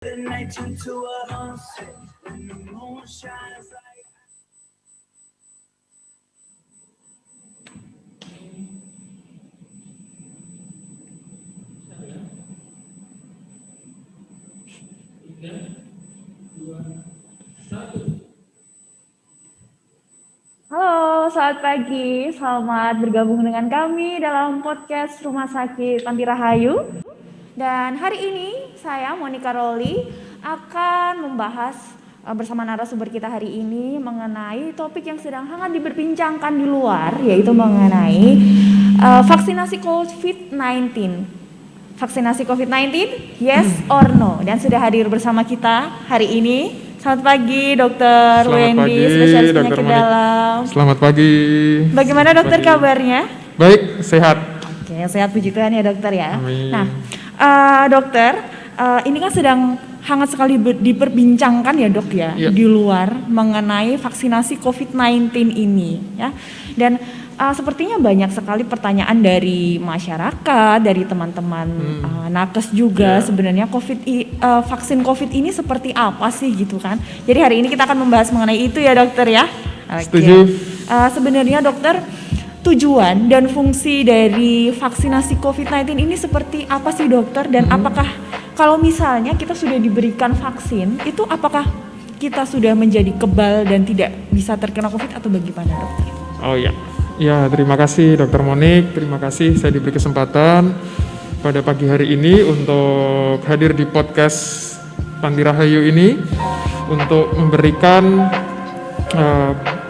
The night into a sunset when the moon shines like. Halo, selamat pagi. Selamat bergabung dengan kami dalam podcast Rumah Sakit Panti Rahayu. Dan hari ini saya Monica Roli akan membahas bersama narasumber kita hari ini mengenai topik yang sedang hangat diperbincangkan di luar, yaitu mengenai vaksinasi COVID-19. Vaksinasi COVID-19, yes or no? Dan sudah hadir bersama kita hari ini. Selamat pagi, Dokter Wendy, spesialis penyakit dalam. Selamat pagi. Bagaimana dokter kabarnya? Baik, sehat. Oke, sehat puji Tuhan ya dokter ya. Amin. Nah, dokter, ini kan sedang hangat sekali diperbincangkan ya dok ya, di luar mengenai vaksinasi COVID-19 ini ya. Dan sepertinya banyak sekali pertanyaan dari masyarakat, dari teman-teman nakes juga sebenarnya vaksin COVID ini seperti apa sih gitu kan. Jadi hari ini kita akan membahas mengenai itu ya dokter ya. Setuju. Sebenarnya dokter, tujuan dan fungsi dari vaksinasi COVID-19 ini seperti apa sih dokter? Dan apakah kalau misalnya kita sudah diberikan vaksin, itu apakah kita sudah menjadi kebal dan tidak bisa terkena COVID atau bagaimana dokter? Oh iya. Ya, terima kasih Dokter Monik, terima kasih saya diberi kesempatan pada pagi hari ini untuk hadir di podcast Panti Rahayu ini untuk memberikan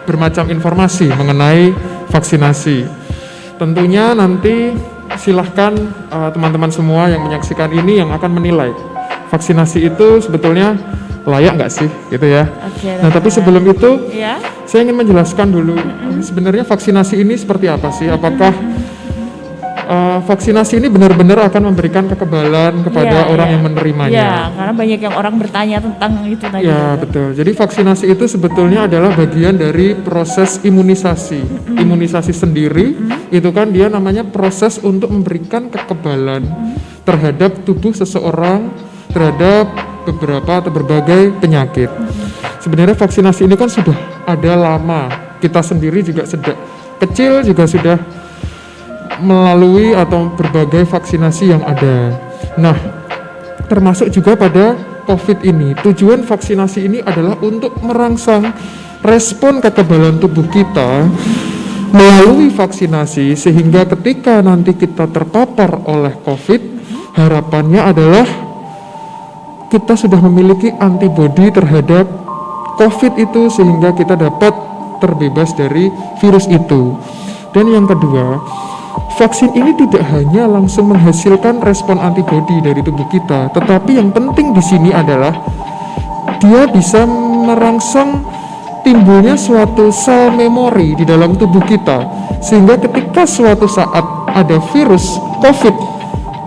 bermacam informasi mengenai vaksinasi. Tentunya nanti silahkan teman-teman semua yang menyaksikan ini yang akan menilai vaksinasi itu sebetulnya layak nggak sih gitu ya. Nah tapi sebelum itu saya ingin menjelaskan dulu sebenarnya vaksinasi ini seperti apa sih, apakah vaksinasi ini benar-benar akan memberikan kekebalan kepada orang yang menerimanya. Ya, karena banyak yang orang bertanya tentang itu tadi. Ya betul, jadi vaksinasi itu sebetulnya adalah bagian dari proses imunisasi. Imunisasi sendiri itu kan dia namanya proses untuk memberikan kekebalan terhadap tubuh seseorang terhadap beberapa atau berbagai penyakit. Sebenarnya vaksinasi ini kan sudah ada lama. Kita sendiri juga sejak kecil juga sudah melalui atau berbagai vaksinasi yang ada. Nah, termasuk juga pada COVID ini. Tujuan vaksinasi ini adalah untuk merangsang respon kekebalan tubuh kita melalui vaksinasi sehingga ketika nanti kita terpapar oleh COVID, harapannya adalah kita sudah memiliki antibodi terhadap COVID itu sehingga kita dapat terbebas dari virus itu. Dan yang kedua, vaksin ini tidak hanya langsung menghasilkan respon antibodi dari tubuh kita, tetapi yang penting di sini adalah dia bisa merangsang timbulnya suatu sel memori di dalam tubuh kita sehingga ketika suatu saat ada virus COVID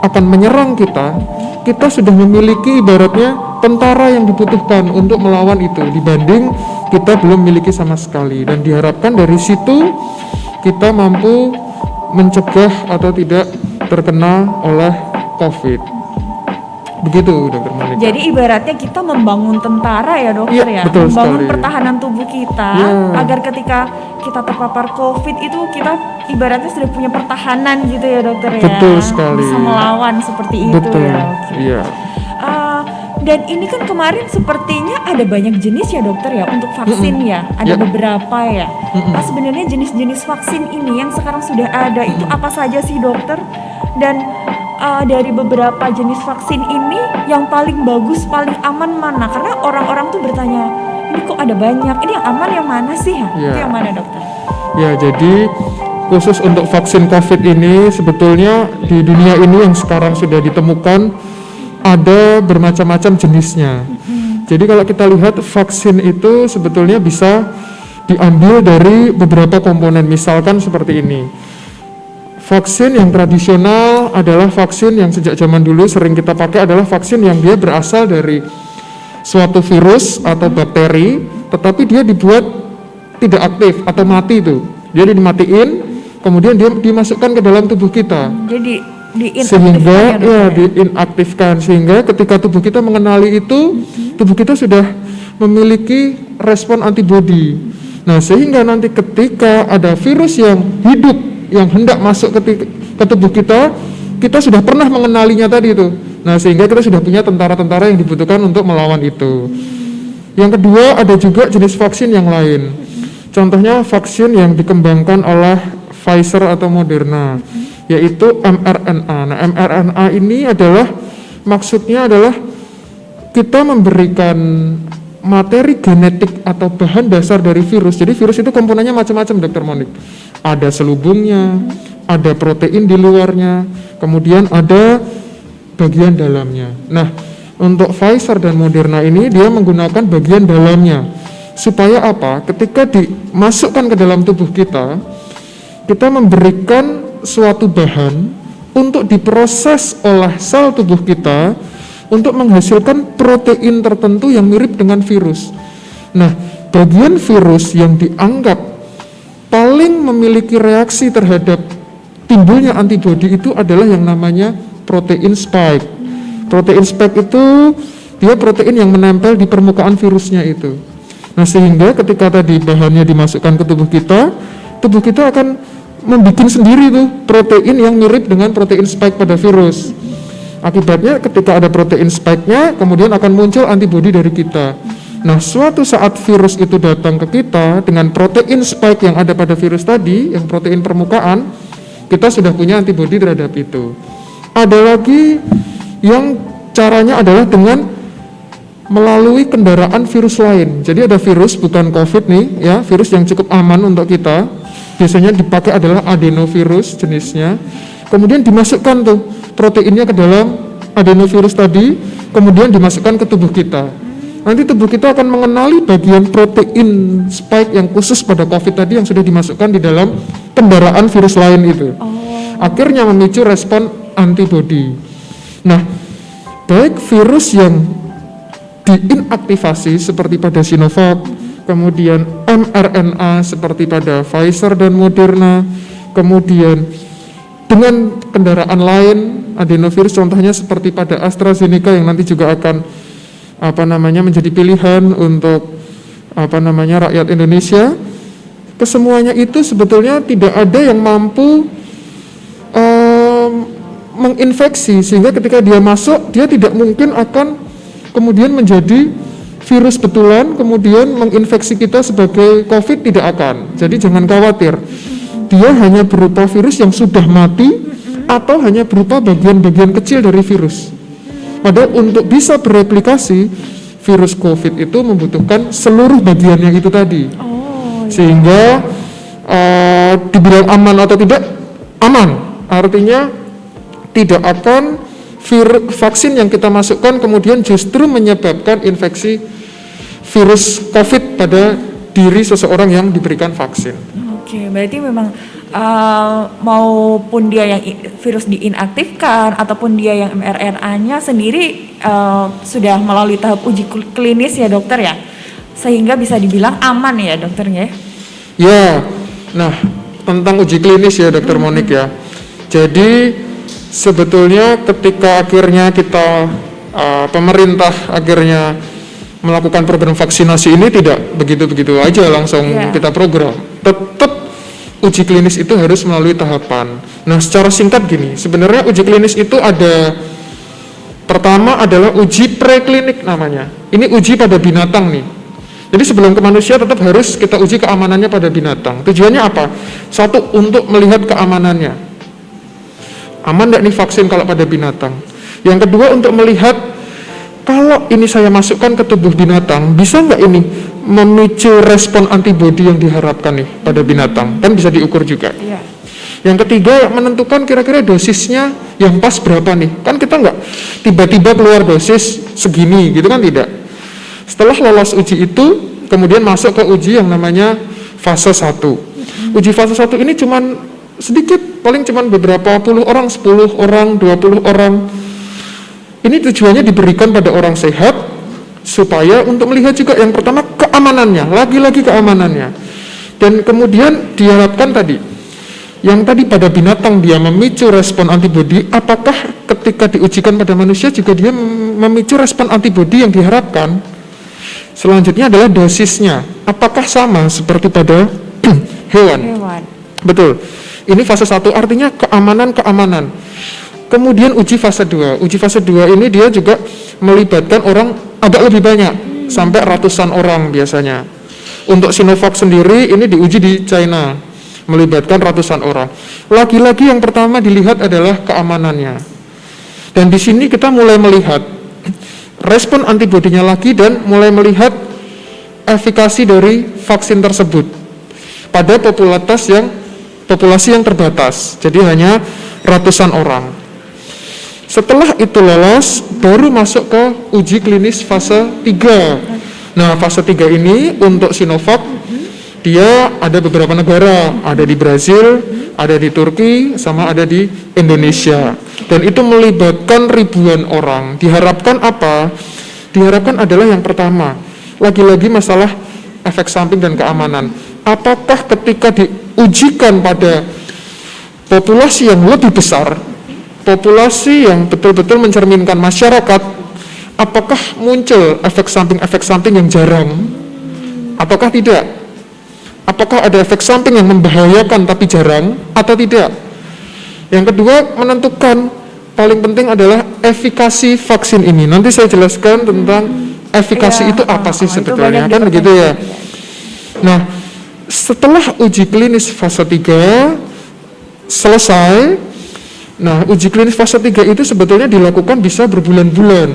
akan menyerang kita, kita sudah memiliki ibaratnya tentara yang dibutuhkan untuk melawan itu dibanding kita belum memiliki sama sekali. Dan diharapkan dari situ kita mampu mencegah atau tidak terkena oleh COVID. Begitu Dokter Monica. Jadi ibaratnya kita membangun tentara ya dokter ya, betul membangun sekali. Pertahanan tubuh kita agar ketika kita terpapar COVID itu kita ibaratnya sudah punya pertahanan gitu ya dokter ya. Betul sekali. Bisa melawan seperti itu Betul. ya. Iya. Dan ini kan kemarin sepertinya ada banyak jenis ya dokter ya untuk vaksin ya, ada beberapa ya. Sebenarnya jenis-jenis vaksin ini yang sekarang sudah ada itu apa saja sih dokter? Dan dari beberapa jenis vaksin ini yang paling bagus, paling aman mana? Karena orang-orang tuh bertanya, ini kok ada banyak, ini yang aman yang mana sih ya? Itu yang mana dokter? Ya, jadi khusus untuk vaksin COVID ini sebetulnya di dunia ini yang sekarang sudah ditemukan ada bermacam-macam jenisnya. Jadi kalau kita lihat vaksin itu sebetulnya bisa diambil dari beberapa komponen, misalkan seperti ini. Vaksin yang tradisional adalah vaksin yang sejak zaman dulu sering kita pakai adalah vaksin yang dia berasal dari suatu virus atau bakteri, tetapi dia dibuat tidak aktif atau mati itu. Jadi dimatiin, kemudian dia dimasukkan ke dalam tubuh kita. Jadi sehingga diinaktifkan, sehingga ketika tubuh kita mengenali itu, tubuh kita sudah memiliki respon antibodi. Nah, sehingga nanti ketika ada virus yang hidup yang hendak masuk ke tubuh kita sudah pernah mengenalinya tadi itu. Nah, sehingga kita sudah punya tentara-tentara yang dibutuhkan untuk melawan itu. Yang kedua, ada juga jenis vaksin yang lain. Contohnya vaksin yang dikembangkan oleh Pfizer atau Moderna, yaitu mRNA. Nah, mRNA ini adalah maksudnya adalah kita memberikan materi genetik atau bahan dasar dari virus. Jadi virus itu komponennya macam-macam, Dr. Monik. Ada selubungnya, ada protein di luarnya, kemudian ada bagian dalamnya. Nah, untuk Pfizer dan Moderna ini dia menggunakan bagian dalamnya. Supaya apa? Ketika dimasukkan ke dalam tubuh kita memberikan suatu bahan untuk diproses oleh sel tubuh kita untuk menghasilkan protein tertentu yang mirip dengan virus. Nah, bagian virus yang dianggap paling memiliki reaksi terhadap timbulnya antibodi itu adalah yang namanya protein spike. Protein spike itu dia protein yang menempel di permukaan virusnya itu. Nah, sehingga ketika tadi bahannya dimasukkan ke tubuh kita akan membuat sendiri tuh protein yang mirip dengan protein spike pada virus. Akibatnya ketika ada protein spike-nya, kemudian akan muncul antibodi dari kita. Nah, suatu saat virus itu datang ke kita dengan protein spike yang ada pada virus tadi, yang protein permukaan, kita sudah punya antibodi terhadap itu. Ada lagi yang caranya adalah dengan melalui kendaraan virus lain. Jadi ada virus bukan COVID nih, ya, virus yang cukup aman untuk kita. Biasanya dipakai adalah adenovirus jenisnya. Kemudian dimasukkan tuh proteinnya ke dalam adenovirus tadi, kemudian dimasukkan ke tubuh kita. Nanti tubuh kita akan mengenali bagian protein spike yang khusus pada COVID tadi yang sudah dimasukkan di dalam kendaraan virus lain itu. Akhirnya memicu respon antibodi. Nah, baik virus yang diinaktivasi seperti pada Sinovac, kemudian mRNA seperti pada Pfizer dan Moderna, kemudian dengan kendaraan lain adenovirus contohnya seperti pada AstraZeneca yang nanti juga akan menjadi pilihan untuk rakyat Indonesia. Kesemuanya itu sebetulnya tidak ada yang mampu menginfeksi, sehingga ketika dia masuk dia tidak mungkin akan kemudian menjadi virus betulan kemudian menginfeksi kita sebagai COVID, tidak akan. Jadi jangan khawatir, dia hanya berupa virus yang sudah mati atau hanya berupa bagian-bagian kecil dari virus. Padahal untuk bisa bereplikasi, virus COVID itu membutuhkan seluruh bagiannya itu tadi. Sehingga dibilang aman atau tidak, aman. Artinya tidak akan vaksin yang kita masukkan kemudian justru menyebabkan infeksi virus COVID pada diri seseorang yang diberikan vaksin. Oke, berarti memang maupun dia yang virus diinaktifkan ataupun dia yang mRNA-nya sendiri sudah melalui tahap uji klinis ya dokter ya, sehingga bisa dibilang aman ya dokternya. Ya, nah tentang uji klinis ya dokter Monik ya. Jadi sebetulnya ketika akhirnya kita pemerintah akhirnya melakukan program vaksinasi ini tidak begitu-begitu aja langsung kita program. Tetap uji klinis itu harus melalui tahapan. Nah, secara singkat gini, sebenarnya uji klinis itu ada, pertama adalah uji preklinik namanya. Ini uji pada binatang nih. Jadi sebelum ke manusia tetap harus kita uji keamanannya pada binatang. Tujuannya apa? Satu, untuk melihat keamanannya. Aman nggak nih vaksin kalau pada binatang? Yang kedua, untuk melihat kalau ini saya masukkan ke tubuh binatang, bisa nggak ini memicu respon antibodi yang diharapkan nih pada binatang? Kan bisa diukur juga. Iya. Yang ketiga, menentukan kira-kira dosisnya yang pas berapa nih. Kan kita nggak tiba-tiba keluar dosis segini gitu kan, tidak. Setelah lolos uji itu, kemudian masuk ke uji yang namanya fase 1. Uji fase 1 ini cuman sedikit, paling cuman beberapa puluh orang, 10 orang, 20 orang. Ini tujuannya diberikan pada orang sehat, supaya untuk melihat juga yang pertama keamanannya, lagi-lagi keamanannya. Dan kemudian diharapkan tadi, yang tadi pada binatang dia memicu respon antibodi, apakah ketika diujikan pada manusia juga dia memicu respon antibodi yang diharapkan? Selanjutnya adalah dosisnya. Apakah sama seperti pada hewan? Betul. Ini fase 1 artinya keamanan. Kemudian uji fase 2. Uji fase 2 ini dia juga melibatkan orang agak lebih banyak, sampai ratusan orang biasanya. Untuk Sinovac sendiri ini diuji di China, melibatkan ratusan orang. Lagi-lagi yang pertama dilihat adalah keamanannya. Dan di sini kita mulai melihat respon antibodinya lagi dan mulai melihat efikasi dari vaksin tersebut pada populasi yang terbatas. Jadi hanya ratusan orang. Setelah itu lolos, baru masuk ke uji klinis fase 3. Nah, fase 3 ini untuk Sinovac, dia ada beberapa negara, ada di Brazil, ada di Turki, sama ada di Indonesia. Dan itu melibatkan ribuan orang. Diharapkan apa? Diharapkan adalah yang pertama, lagi-lagi masalah efek samping dan keamanan. Apakah ketika diujikan pada populasi yang lebih besar, populasi yang betul-betul mencerminkan masyarakat, apakah muncul efek samping yang jarang ataukah tidak? Apakah ada efek samping yang membahayakan tapi jarang atau tidak? Yang kedua, menentukan paling penting adalah efikasi vaksin ini. Nanti saya jelaskan tentang efikasi itu apa sih sebetulnya, kan begitu ya. Nah, setelah uji klinis fase 3 selesai, nah uji klinis fase 3 itu sebetulnya dilakukan bisa berbulan-bulan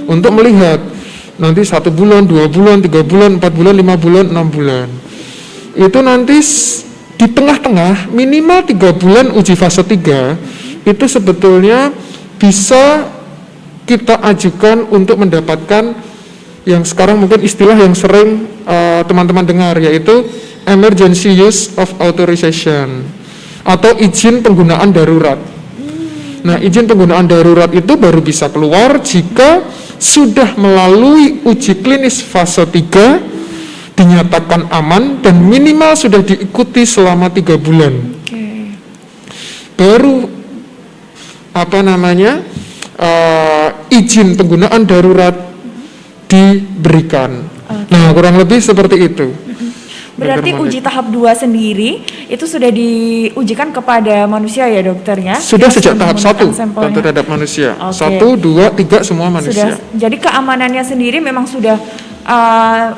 untuk melihat nanti 1 bulan, 2 bulan, 3 bulan, 4 bulan, 5 bulan, 6 bulan. Itu nanti di tengah-tengah minimal 3 bulan uji fase 3 itu sebetulnya bisa kita ajukan untuk mendapatkan yang sekarang mungkin istilah yang sering teman-teman dengar, yaitu emergency use of authorization atau izin penggunaan darurat. Nah, izin penggunaan darurat itu baru bisa keluar jika sudah melalui uji klinis fase 3, dinyatakan aman dan minimal sudah diikuti selama 3 bulan. Baru izin penggunaan darurat diberikan. Nah, kurang lebih seperti itu. Berarti uji tahap 2 sendiri itu sudah diujikan kepada manusia ya dokter ya? Sudah sejak tahap 1 terhadap manusia. 1, 2, 3 semua manusia. Jadi keamanannya sendiri memang sudah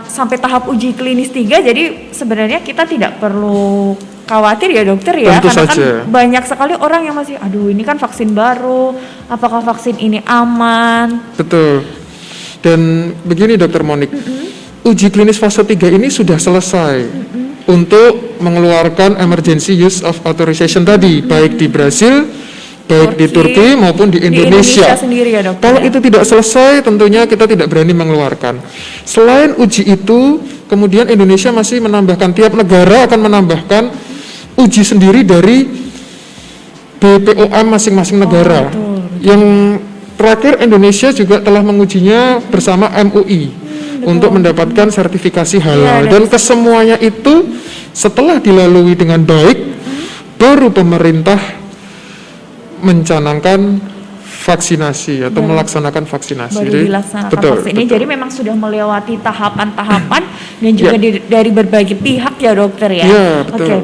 sampai tahap uji klinis 3, jadi sebenarnya kita tidak perlu khawatir ya dokter ya. Tentu karena saja. Kan banyak sekali orang yang masih, aduh ini kan vaksin baru, apakah vaksin ini aman? Betul. Dan begini dokter Monik, uji klinis fase 3 ini sudah selesai untuk mengeluarkan emergency use of authorization tadi, baik di Brazil, baik di Turki maupun di Indonesia. Sendiri ya, dokter, kalau ya? itu tidak selesai, tentunya kita tidak berani mengeluarkan. Selain uji itu, kemudian Indonesia masih menambahkan, tiap negara akan menambahkan uji sendiri dari BPOM masing-masing negara. Yang terakhir Indonesia juga telah mengujinya bersama MUI untuk mendapatkan sertifikasi halal. Dan kesemuanya itu setelah dilalui dengan baik, baru pemerintah mencanangkan vaksinasi atau melaksanakan vaksinasi. Baru dilaksanakan vaksin ini. Jadi memang sudah melewati tahapan-tahapan dan juga dari berbagai pihak ya dokter ya. Oke.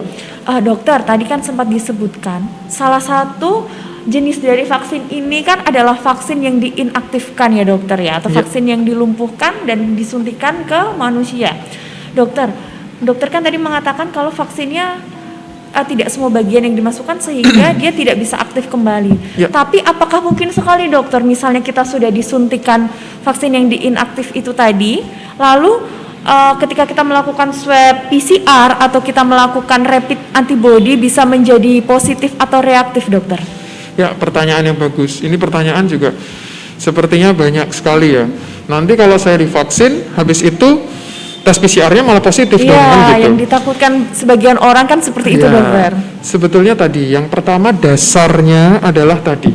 Dokter, tadi kan sempat disebutkan salah satu jenis dari vaksin ini kan adalah vaksin yang diinaktifkan ya dokter ya, atau vaksin yang dilumpuhkan dan disuntikan ke manusia. Dokter kan tadi mengatakan kalau vaksinnya tidak semua bagian yang dimasukkan sehingga dia tidak bisa aktif kembali. Tapi apakah mungkin sekali dokter, misalnya kita sudah disuntikan vaksin yang diinaktif itu tadi, lalu ketika kita melakukan swab PCR atau kita melakukan rapid antibody bisa menjadi positif atau reaktif dokter? Ya, pertanyaan yang bagus. Ini pertanyaan juga sepertinya banyak sekali ya. Nanti kalau saya divaksin, habis itu tes PCR-nya malah positif dong, kan gitu. Yang ditakutkan sebagian orang kan seperti itu dokter. Sebetulnya tadi, yang pertama dasarnya adalah tadi,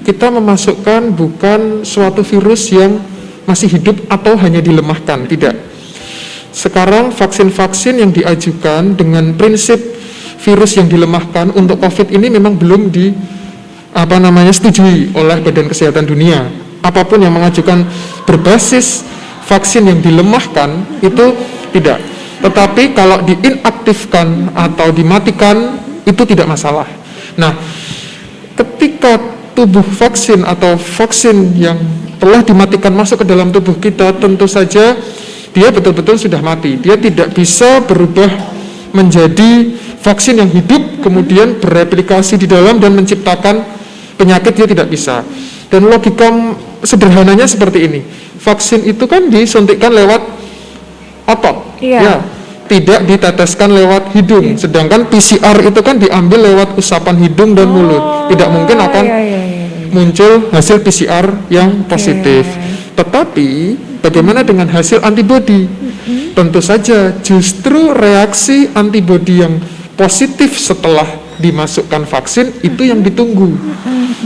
kita memasukkan bukan suatu virus yang masih hidup atau hanya dilemahkan, tidak. Sekarang vaksin-vaksin yang diajukan dengan prinsip virus yang dilemahkan untuk COVID ini memang belum setujui oleh Badan Kesehatan Dunia. Apapun yang mengajukan berbasis vaksin yang dilemahkan itu tidak. Tetapi kalau diinaktifkan atau dimatikan itu tidak masalah. Nah, ketika tubuh vaksin atau vaksin yang telah dimatikan masuk ke dalam tubuh kita, tentu saja dia betul-betul sudah mati. Dia tidak bisa berubah menjadi vaksin yang hidup kemudian bereplikasi di dalam dan menciptakan penyakit, dia tidak bisa. Dan logika sederhananya seperti ini. Vaksin itu kan disuntikkan lewat otot. Ya, tidak diteteskan lewat hidung. Sedangkan PCR itu kan diambil lewat usapan hidung dan mulut. Tidak mungkin akan muncul hasil PCR yang positif. Tetapi bagaimana dengan hasil antibodi? Tentu saja justru reaksi antibodi yang positif setelah dimasukkan vaksin itu yang ditunggu.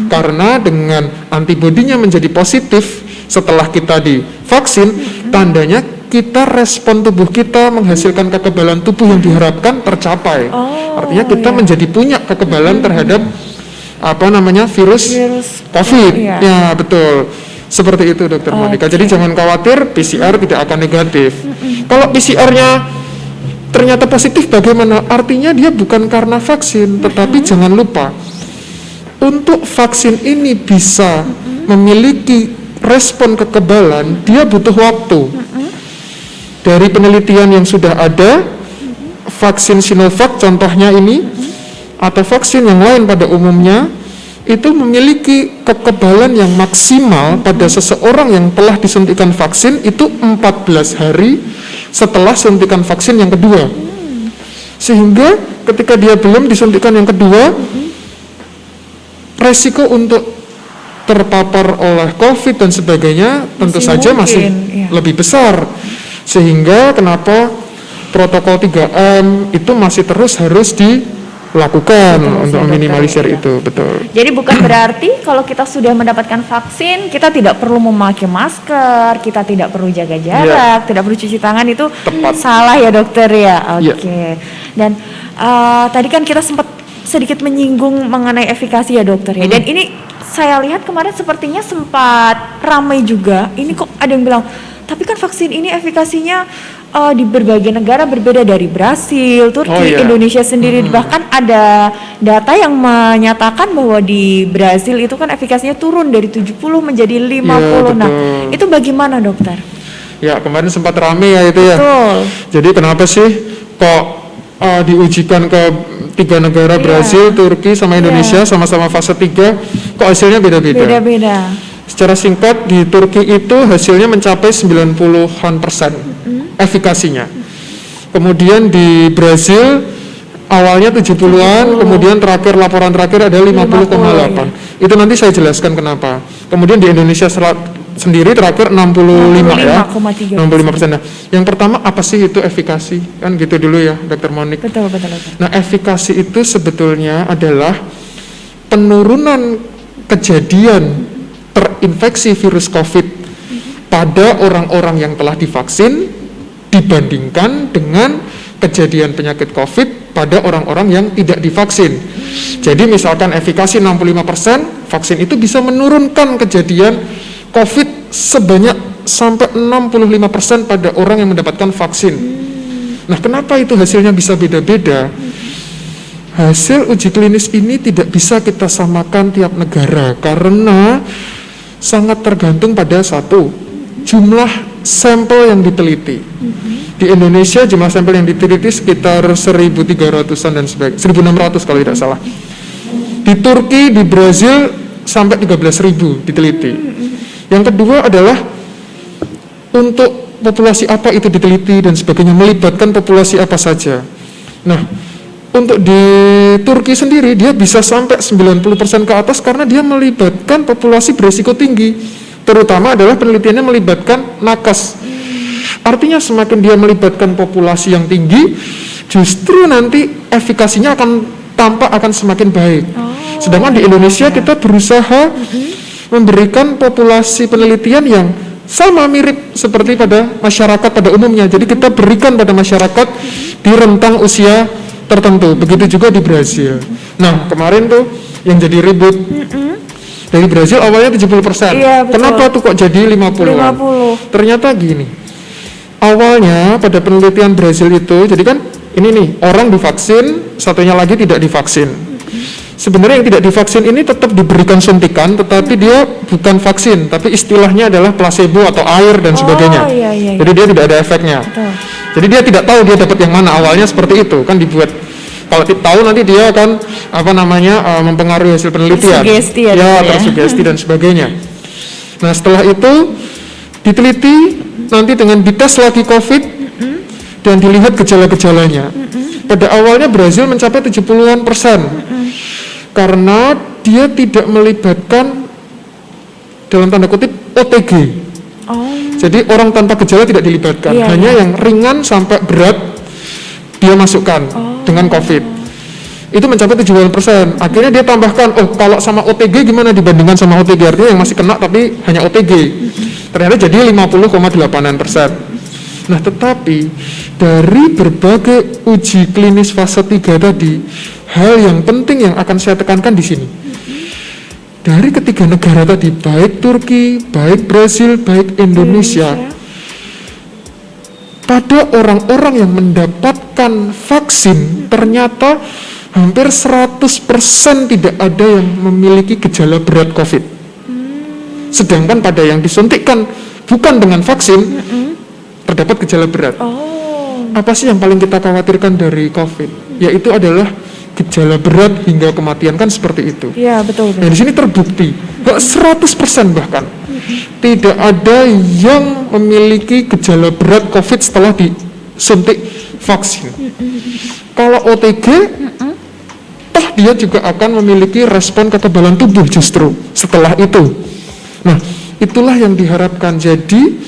Karena dengan antibodinya menjadi positif setelah kita divaksin, tandanya kita respon tubuh kita menghasilkan kekebalan tubuh yang diharapkan tercapai. Artinya kita menjadi punya kekebalan terhadap virus COVID. Ya, betul. Seperti itu Dokter Monica. Jadi jangan khawatir, PCR tidak akan negatif. Kalau PCR-nya ternyata positif bagaimana? Artinya dia bukan karena vaksin, tetapi jangan lupa untuk vaksin ini bisa memiliki respon kekebalan, dia butuh waktu. Dari penelitian yang sudah ada, vaksin Sinovac contohnya ini, atau vaksin yang lain pada umumnya, itu memiliki kekebalan yang maksimal pada seseorang yang telah disuntikan vaksin itu 14 hari setelah suntikan vaksin yang kedua. Sehingga ketika dia belum disuntikan yang kedua, resiko untuk terpapar oleh COVID dan sebagainya tentu saja masih lebih besar. Sehingga kenapa protokol 3M itu masih terus harus dilakukan untuk meminimalisir itu. Betul. Jadi bukan berarti kalau kita sudah mendapatkan vaksin kita tidak perlu memakai masker, kita tidak perlu jaga jarak, tidak perlu cuci tangan, itu salah ya dokter ya. Oke. Dan tadi kan kita sempat sedikit menyinggung mengenai efikasi ya dokter ya. Dan ini saya lihat kemarin sepertinya sempat ramai juga. Ini kok ada yang bilang, tapi kan vaksin ini efikasinya di berbagai negara berbeda, dari Brasil, Turki, Indonesia sendiri. Bahkan ada data yang menyatakan bahwa di Brasil itu kan efikasinya turun dari 70 menjadi 50. Nah, itu bagaimana dokter? Ya, kemarin sempat rame ya itu ya. Betul. Jadi kenapa sih kok diujikan ke 3 negara, Brasil, Turki, sama Indonesia, sama-sama fase 3, kok hasilnya beda-beda? Beda-beda. Secara singkat, di Turki itu hasilnya mencapai 90% efikasinya. Kemudian di Brasil awalnya 70-an, kemudian laporan terakhir ada 50,8. Itu nanti saya jelaskan kenapa. Kemudian di Indonesia sendiri terakhir 65,3%. 65%. Nah, yang pertama apa sih itu efikasi? Kan gitu dulu ya, Dr. Monik. Betul. Nah, efikasi itu sebetulnya adalah penurunan kejadian terinfeksi virus COVID pada orang-orang yang telah divaksin dibandingkan dengan kejadian penyakit COVID pada orang-orang yang tidak divaksin. Jadi misalkan efikasi 65%, vaksin itu bisa menurunkan kejadian COVID sebanyak sampai 65% pada orang yang mendapatkan vaksin. Nah, kenapa itu hasilnya bisa beda-beda? Hasil uji klinis ini tidak bisa kita samakan tiap negara karena sangat tergantung pada satu, jumlah sampel yang diteliti. Di Indonesia jumlah sampel yang diteliti sekitar 1.300-an dan sebagainya, 1.600 kalau tidak salah. Di Turki, di Brasil sampai 13.000 diteliti. Yang kedua adalah untuk populasi apa itu diteliti dan sebagainya, melibatkan populasi apa saja. Nah, untuk di Turki sendiri dia bisa sampai 90% ke atas karena dia melibatkan populasi berisiko tinggi. Terutama adalah penelitiannya melibatkan nakes. Artinya semakin dia melibatkan populasi yang tinggi, justru nanti efikasinya akan semakin baik. Sedangkan di Indonesia kita berusaha memberikan populasi penelitian yang sama mirip seperti pada masyarakat pada umumnya. Jadi kita berikan pada masyarakat di rentang usia tertentu. Begitu juga di Brazil. Nah, kemarin tuh yang jadi ribut dari Brazil awalnya 70%. Iya, betul. Kenapa tuh kok jadi 50-an? 50. Ternyata gini. Awalnya pada penelitian Brazil itu, jadi kan ini nih, orang divaksin, satunya lagi tidak divaksin. Sebenarnya yang tidak divaksin ini tetap diberikan suntikan, tetapi dia bukan vaksin, tapi istilahnya adalah placebo atau air dan sebagainya. Iya. Jadi dia tidak ada efeknya. Betul. Jadi dia tidak tahu dia dapat yang mana. Awalnya seperti itu kan dibuat. Kalau tahu nanti dia akan mempengaruhi hasil penelitian. Tersugesti ya. Tersugesti dan sebagainya. Nah setelah itu diteliti, nanti dengan dites lagi COVID dan dilihat gejala-gejalanya. Pada awalnya Brazil mencapai 70-an%. Karena dia tidak melibatkan dalam tanda kutip OTG. Jadi orang tanpa gejala tidak dilibatkan, hanya yang ringan sampai berat dia masukkan dengan COVID. Itu mencapai 70%. Akhirnya dia tambahkan, kalau sama OTG gimana dibandingkan sama OTG, artinya yang masih kena tapi hanya OTG. Ternyata jadi 50,8%. Nah tetapi dari berbagai uji klinis fase 3 tadi, hal yang penting yang akan saya tekankan di sini, dari ketiga negara tadi, baik Turki, baik Brazil, baik Indonesia, pada orang-orang yang mendapatkan vaksin ternyata hampir 100% tidak ada yang memiliki gejala berat COVID. Sedangkan pada yang disuntikkan bukan dengan vaksin terdapat gejala berat. Apa sih yang paling kita khawatirkan dari COVID? Yaitu adalah gejala berat hingga kematian, kan seperti itu. Iya, betul. Nah, di sini terbukti 100% bahkan tidak ada yang memiliki gejala berat COVID setelah disuntik vaksin. Kalau OTG, toh dia juga akan memiliki respon kekebalan tubuh justru setelah itu. Nah, itulah yang diharapkan. Jadi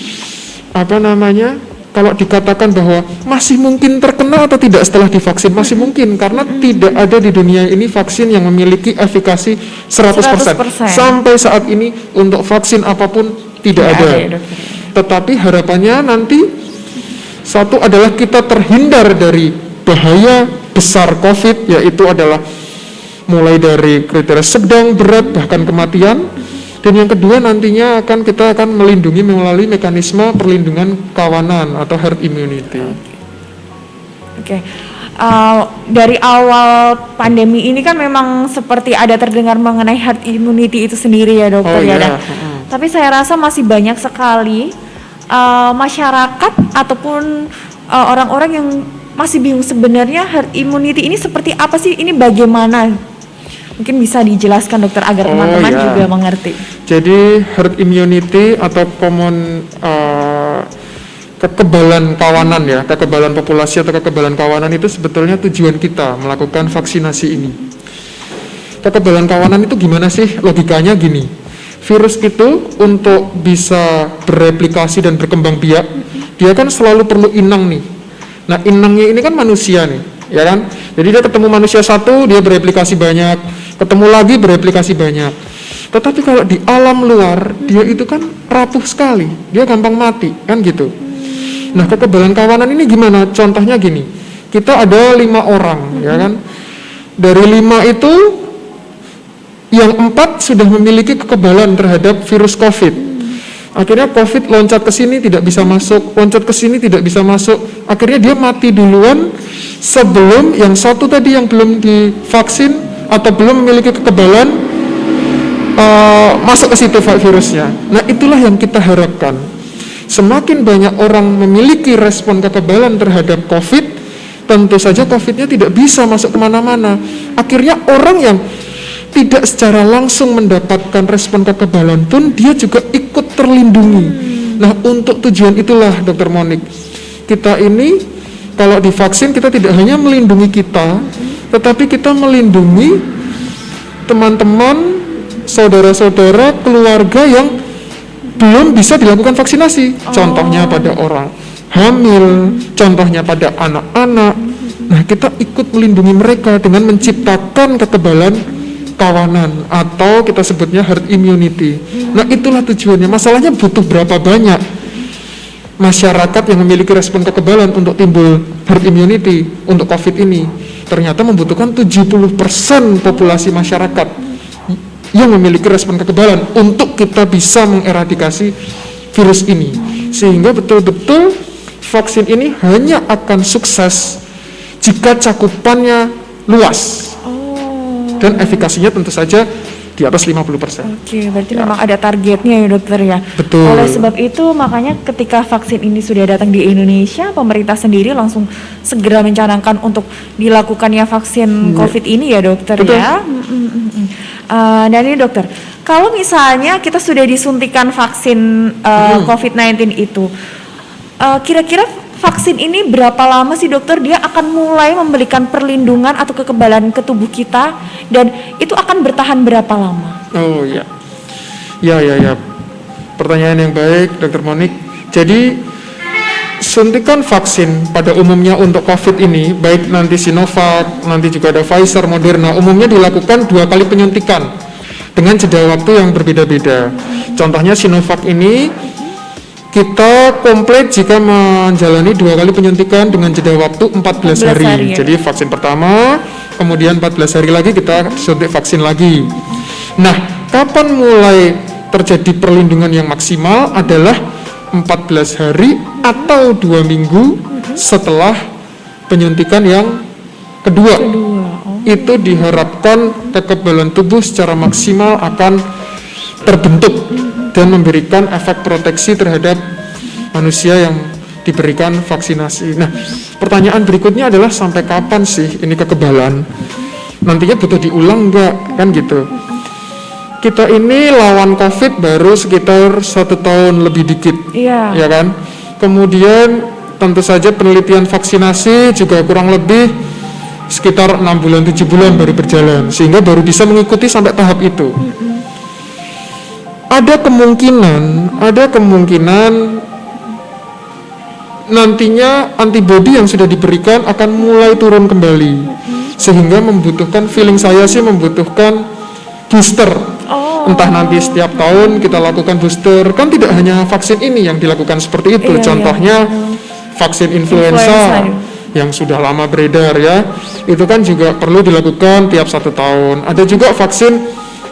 kalau dikatakan bahwa masih mungkin terkena atau tidak setelah divaksin, masih mungkin, karena tidak ada di dunia ini vaksin yang memiliki efikasi 100%. Sampai saat ini untuk vaksin apapun tidak ada. Tetapi harapannya nanti satu adalah kita terhindar dari bahaya besar COVID, yaitu adalah mulai dari kriteria sedang, berat, bahkan kematian. Dan yang kedua nantinya kita akan melindungi melalui mekanisme perlindungan kawanan atau herd immunity. Oke. Dari awal pandemi ini kan memang seperti ada terdengar mengenai herd immunity itu sendiri ya dokter ya. Tapi saya rasa masih banyak sekali masyarakat ataupun orang-orang yang masih bingung sebenarnya herd immunity ini seperti apa sih, ini bagaimana? Mungkin bisa dijelaskan dokter agar teman-teman juga mengerti. Jadi herd immunity atau kekebalan kawanan ya, kekebalan populasi atau kekebalan kawanan itu sebetulnya tujuan kita melakukan vaksinasi ini. Kekebalan kawanan itu gimana sih? Logikanya gini, virus itu untuk bisa bereplikasi dan berkembang biak, dia kan selalu perlu inang nih. Nah inangnya ini kan manusia nih, ya kan? Jadi dia ketemu manusia satu, dia bereplikasi banyak, ketemu lagi bereplikasi banyak. Tetapi kalau di alam luar, dia itu kan rapuh sekali, dia gampang mati, kan gitu. Nah kekebalan kawanan ini gimana? Contohnya gini, kita ada 5 orang, ya kan? Dari 5 itu, yang 4 sudah memiliki kekebalan terhadap virus COVID. Akhirnya COVID loncat ke sini tidak bisa masuk, loncat ke sini tidak bisa masuk. Akhirnya dia mati duluan sebelum yang satu tadi yang belum divaksin atau belum memiliki kekebalan masuk ke situ virusnya. Nah itulah yang kita harapkan. Semakin banyak orang memiliki respon kekebalan terhadap COVID, tentu saja COVID-nya tidak bisa masuk kemana-mana. Akhirnya orang yang tidak secara langsung mendapatkan respon kekebalan pun dia juga ikut terlindungi. Nah untuk tujuan itulah Dr. Monik, kita ini kalau divaksin kita tidak hanya melindungi kita, tetapi kita melindungi teman-teman, saudara-saudara, keluarga yang belum bisa dilakukan vaksinasi. Contohnya pada orang hamil, contohnya pada anak-anak. Nah kita ikut melindungi mereka dengan menciptakan kekebalan kawanan atau kita sebutnya herd immunity. Nah itulah tujuannya. Masalahnya butuh berapa banyak masyarakat yang memiliki respon kekebalan untuk timbul herd immunity untuk COVID ini. ternyata membutuhkan 70% populasi masyarakat yang memiliki respon kekebalan untuk kita bisa mengeradikasi virus ini. Sehingga betul-betul vaksin ini hanya akan sukses jika cakupannya luas. Dan efikasinya tentu saja di atas 50%. Oke, berarti memang ada targetnya ya dokter ya. Betul. Oleh sebab itu makanya ketika vaksin ini sudah datang di Indonesia, pemerintah sendiri langsung segera mencanangkan untuk dilakukannya vaksin COVID ini ya dokter. Betul. Ya. Dan ini dokter, kalau misalnya kita sudah disuntikan vaksin COVID-19 itu, kira-kira vaksin ini berapa lama sih dokter dia akan mulai memberikan perlindungan atau kekebalan ke tubuh kita, dan itu akan bertahan berapa lama? Oh ya. Ya. Pertanyaan yang baik Dr. Monik. Jadi suntikan vaksin pada umumnya untuk COVID ini, baik nanti Sinovac, nanti juga ada Pfizer, Moderna, umumnya dilakukan 2 kali penyuntikan dengan jeda waktu yang berbeda-beda. Contohnya Sinovac ini kita komplit jika menjalani 2 kali penyuntikan dengan jeda waktu 14 hari. Ya. Jadi vaksin pertama, kemudian 14 hari lagi kita suntik vaksin lagi. Nah, kapan mulai terjadi perlindungan yang maksimal adalah 14 hari atau 2 minggu setelah penyuntikan yang kedua. Itu diharapkan kekebalan tubuh secara maksimal akan terbentuk dan memberikan efek proteksi terhadap manusia yang diberikan vaksinasi. Nah, pertanyaan berikutnya adalah sampai kapan sih ini kekebalan? Nantinya butuh diulang enggak? Kan gitu. Kita ini lawan COVID baru sekitar 1 tahun lebih dikit, ya kan? Kemudian tentu saja penelitian vaksinasi juga kurang lebih sekitar 6 bulan, 7 bulan baru berjalan, sehingga baru bisa mengikuti sampai tahap itu. Ada kemungkinan nantinya antibodi yang sudah diberikan akan mulai turun kembali, sehingga membutuhkan booster. Entah nanti setiap tahun kita lakukan booster, kan tidak hanya vaksin ini yang dilakukan seperti itu. Contohnya vaksin influenza yang sudah lama beredar ya, itu kan juga perlu dilakukan tiap 1 tahun. Ada juga vaksin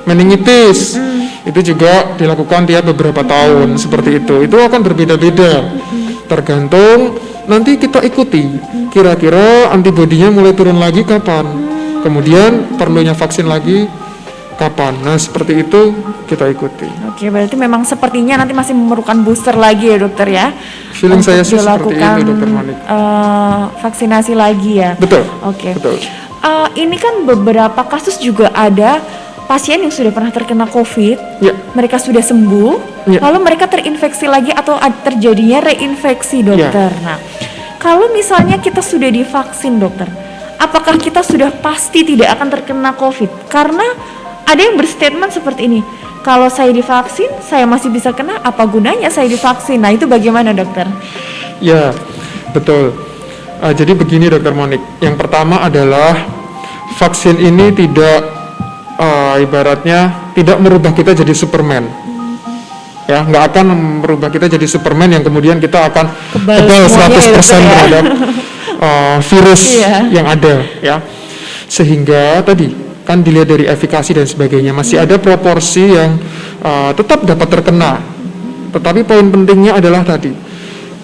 meningitis, itu juga dilakukan tiap beberapa tahun, seperti itu. Itu akan berbeda-beda, tergantung nanti kita ikuti kira-kira antibodinya mulai turun lagi kapan, kemudian perlunya vaksin lagi kapan. Nah, seperti itu kita ikuti. Oke, berarti memang sepertinya nanti masih memerlukan booster lagi ya dokter ya. Feeling saya sih seperti itu Dokter Monik. Vaksinasi lagi ya. Betul. Oke. Betul. Ini kan beberapa kasus juga ada pasien yang sudah pernah terkena COVID, mereka sudah sembuh, lalu mereka terinfeksi lagi atau terjadinya reinfeksi dokter. Nah, kalau misalnya kita sudah divaksin dokter, apakah kita sudah pasti tidak akan terkena COVID? Karena ada yang berstatement seperti ini, kalau saya divaksin, saya masih bisa kena, apa gunanya saya divaksin? Nah, itu bagaimana dokter? Ya, betul. Jadi begini Dokter Monik, yang pertama adalah vaksin ini tidak ibaratnya tidak merubah kita jadi Superman. Ya, nggak akan merubah kita jadi Superman yang kemudian kita akan kebal 100% terhadap virus yang ada ya. Sehingga tadi kan dilihat dari efikasi dan sebagainya, masih ada proporsi yang tetap dapat terkena. Tetapi poin pentingnya adalah tadi,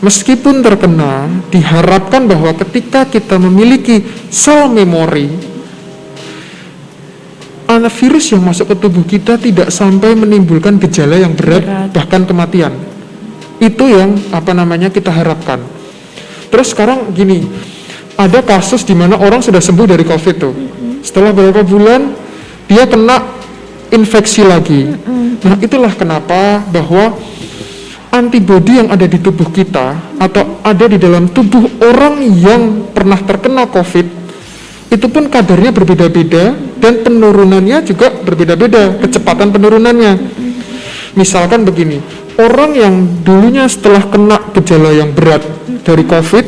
meskipun terkena, diharapkan bahwa ketika kita memiliki sel memori, virus yang masuk ke tubuh kita tidak sampai menimbulkan gejala yang berat. Bahkan kematian. Itu yang kita harapkan. Terus sekarang gini, ada kasus di mana orang sudah sembuh dari COVID tuh. Setelah beberapa bulan dia kena infeksi lagi. Nah, itulah kenapa bahwa antibodi yang ada di tubuh kita atau ada di dalam tubuh orang yang pernah terkena COVID itu pun kadarnya berbeda-beda dan penurunannya juga berbeda-beda, kecepatan penurunannya. Misalkan begini, orang yang dulunya setelah kena gejala yang berat dari COVID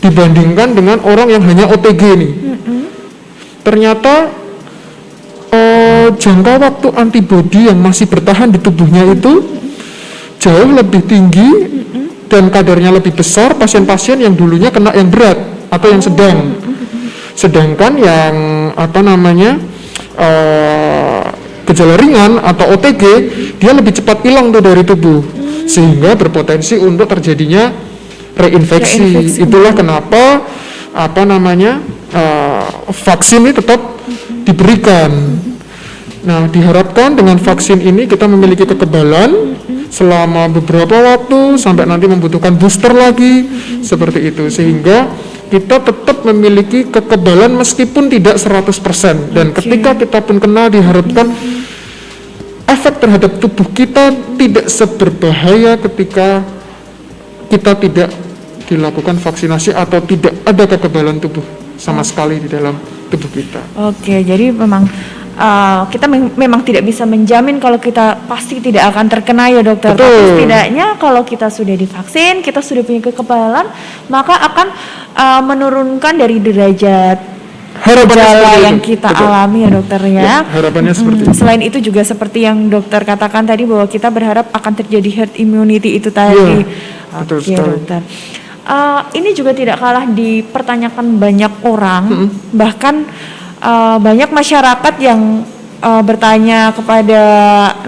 dibandingkan dengan orang yang hanya OTG nih, ternyata jangka waktu antibodi yang masih bertahan di tubuhnya itu jauh lebih tinggi dan kadarnya lebih besar pasien-pasien yang dulunya kena yang berat atau yang sedang. Sedangkan yang gejala ringan atau OTG dia lebih cepat hilang tuh dari tubuh, sehingga berpotensi untuk terjadinya reinfeksi. Itulah kenapa vaksin ini tetap diberikan. Nah, diharapkan dengan vaksin ini kita memiliki kekebalan selama beberapa waktu sampai nanti membutuhkan booster lagi, seperti itu, sehingga kita tetap memiliki kekebalan meskipun tidak 100%. Dan ketika kita pun kena, diharapkan efek terhadap tubuh kita tidak seberbahaya ketika kita tidak dilakukan vaksinasi atau tidak ada kekebalan tubuh sama sekali di dalam tubuh kita. Oke, jadi memang kita memang tidak bisa menjamin kalau kita pasti tidak akan terkena ya dokter. Betul. Tapi setidaknya kalau kita sudah divaksin, kita sudah punya kekebalan, maka akan menurunkan dari derajat gejala yang kita alami ya dokter ya. Ya, harapannya seperti itu. Selain itu juga seperti yang dokter katakan tadi bahwa kita berharap akan terjadi herd immunity itu tadi. Betul Oke sekali. dokter. Ini juga tidak kalah dipertanyakan banyak orang, bahkan banyak masyarakat yang bertanya kepada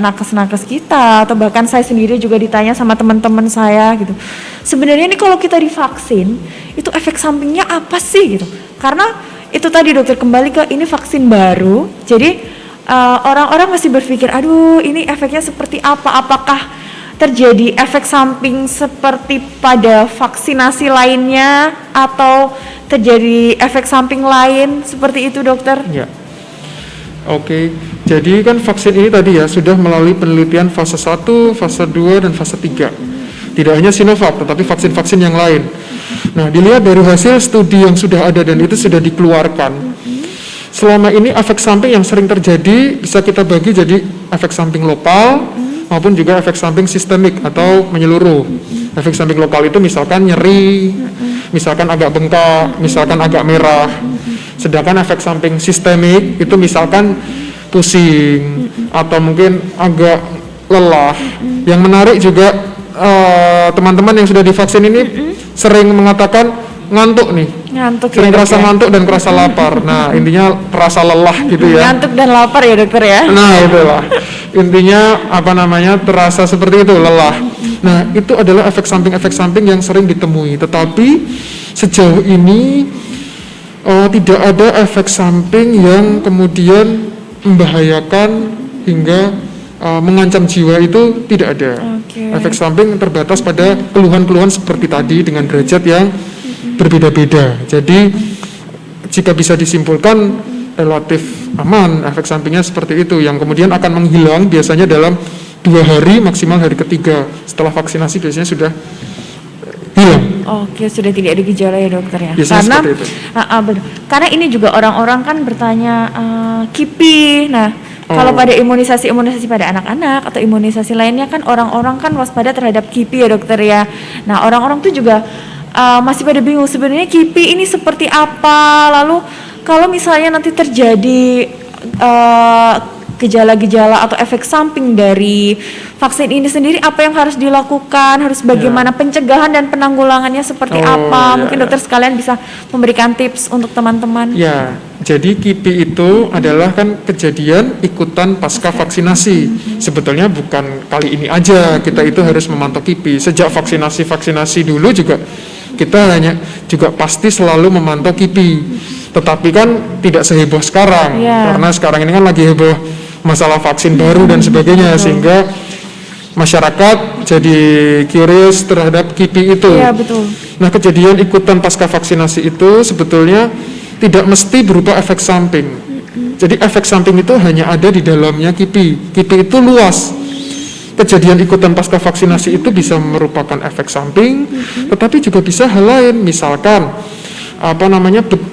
nakes-nakes kita, atau bahkan saya sendiri juga ditanya sama teman-teman saya gitu. Sebenarnya ini kalau kita divaksin, itu efek sampingnya apa sih gitu? Karena itu tadi dokter, kembali ke ini vaksin baru, jadi orang-orang masih berpikir, aduh ini efeknya seperti apa? Apakah terjadi efek samping seperti pada vaksinasi lainnya atau terjadi efek samping lain seperti itu dokter? Ya. Oke, jadi kan vaksin ini tadi ya sudah melalui penelitian fase 1, fase 2, dan fase 3. Tidak hanya Sinovac, tetapi vaksin-vaksin yang lain. Nah, dilihat dari hasil studi yang sudah ada dan itu sudah dikeluarkan. Selama ini efek samping yang sering terjadi bisa kita bagi jadi efek samping lokal maupun juga efek samping sistemik atau menyeluruh. Efek samping lokal itu misalkan nyeri, misalkan agak bengkak, misalkan agak merah. Sedangkan efek samping sistemik itu misalkan pusing atau mungkin agak lelah. Yang menarik juga teman-teman yang sudah divaksin ini sering mengatakan ngantuk nih. Sering kerasa ngantuk dan kerasa lapar. Nah, intinya terasa lelah gitu ya. Ngantuk dan lapar ya dokter ya. Nah, itulah. Intinya terasa seperti itu, lelah. Nah, itu adalah efek samping yang sering ditemui. Tetapi sejauh ini tidak ada efek samping yang kemudian membahayakan hingga mengancam jiwa, itu tidak ada. Efek samping terbatas pada keluhan-keluhan seperti tadi dengan derajat yang berbeda-beda. Jadi jika bisa disimpulkan relatif aman, efek sampingnya seperti itu, yang kemudian akan menghilang biasanya dalam 2 hari, maksimal hari ketiga setelah vaksinasi biasanya sudah hilang. Oke, sudah tidak ada gejala ya dokter ya. Biasanya Karena ini juga orang-orang kan bertanya KIPI. Nah, kalau pada imunisasi pada anak-anak atau imunisasi lainnya kan orang-orang kan waspada terhadap KIPI ya dokter ya. Nah, orang-orang tuh juga masih pada bingung sebenarnya KIPI ini seperti apa. Lalu kalau misalnya nanti terjadi gejala-gejala atau efek samping dari vaksin ini sendiri, apa yang harus dilakukan, harus bagaimana pencegahan dan penanggulangannya seperti apa? Mungkin dokter sekalian bisa memberikan tips untuk teman-teman. Ya, jadi KIPI itu adalah kan kejadian ikutan pasca vaksinasi. Sebetulnya bukan kali ini aja kita itu harus memantau KIPI. Sejak vaksinasi dulu juga kita hanya juga pasti selalu memantau KIPI. Tetapi kan tidak seheboh sekarang, karena sekarang ini kan lagi heboh masalah vaksin baru dan sebagainya, sehingga masyarakat jadi curious terhadap KIPI itu. Iya, betul. Nah, kejadian ikutan pasca vaksinasi itu sebetulnya tidak mesti berupa efek samping. Jadi efek samping itu hanya ada di dalamnya KIPI. KIPI itu luas. Kejadian ikutan pasca vaksinasi itu bisa merupakan efek samping, tetapi juga bisa hal lain, misalkan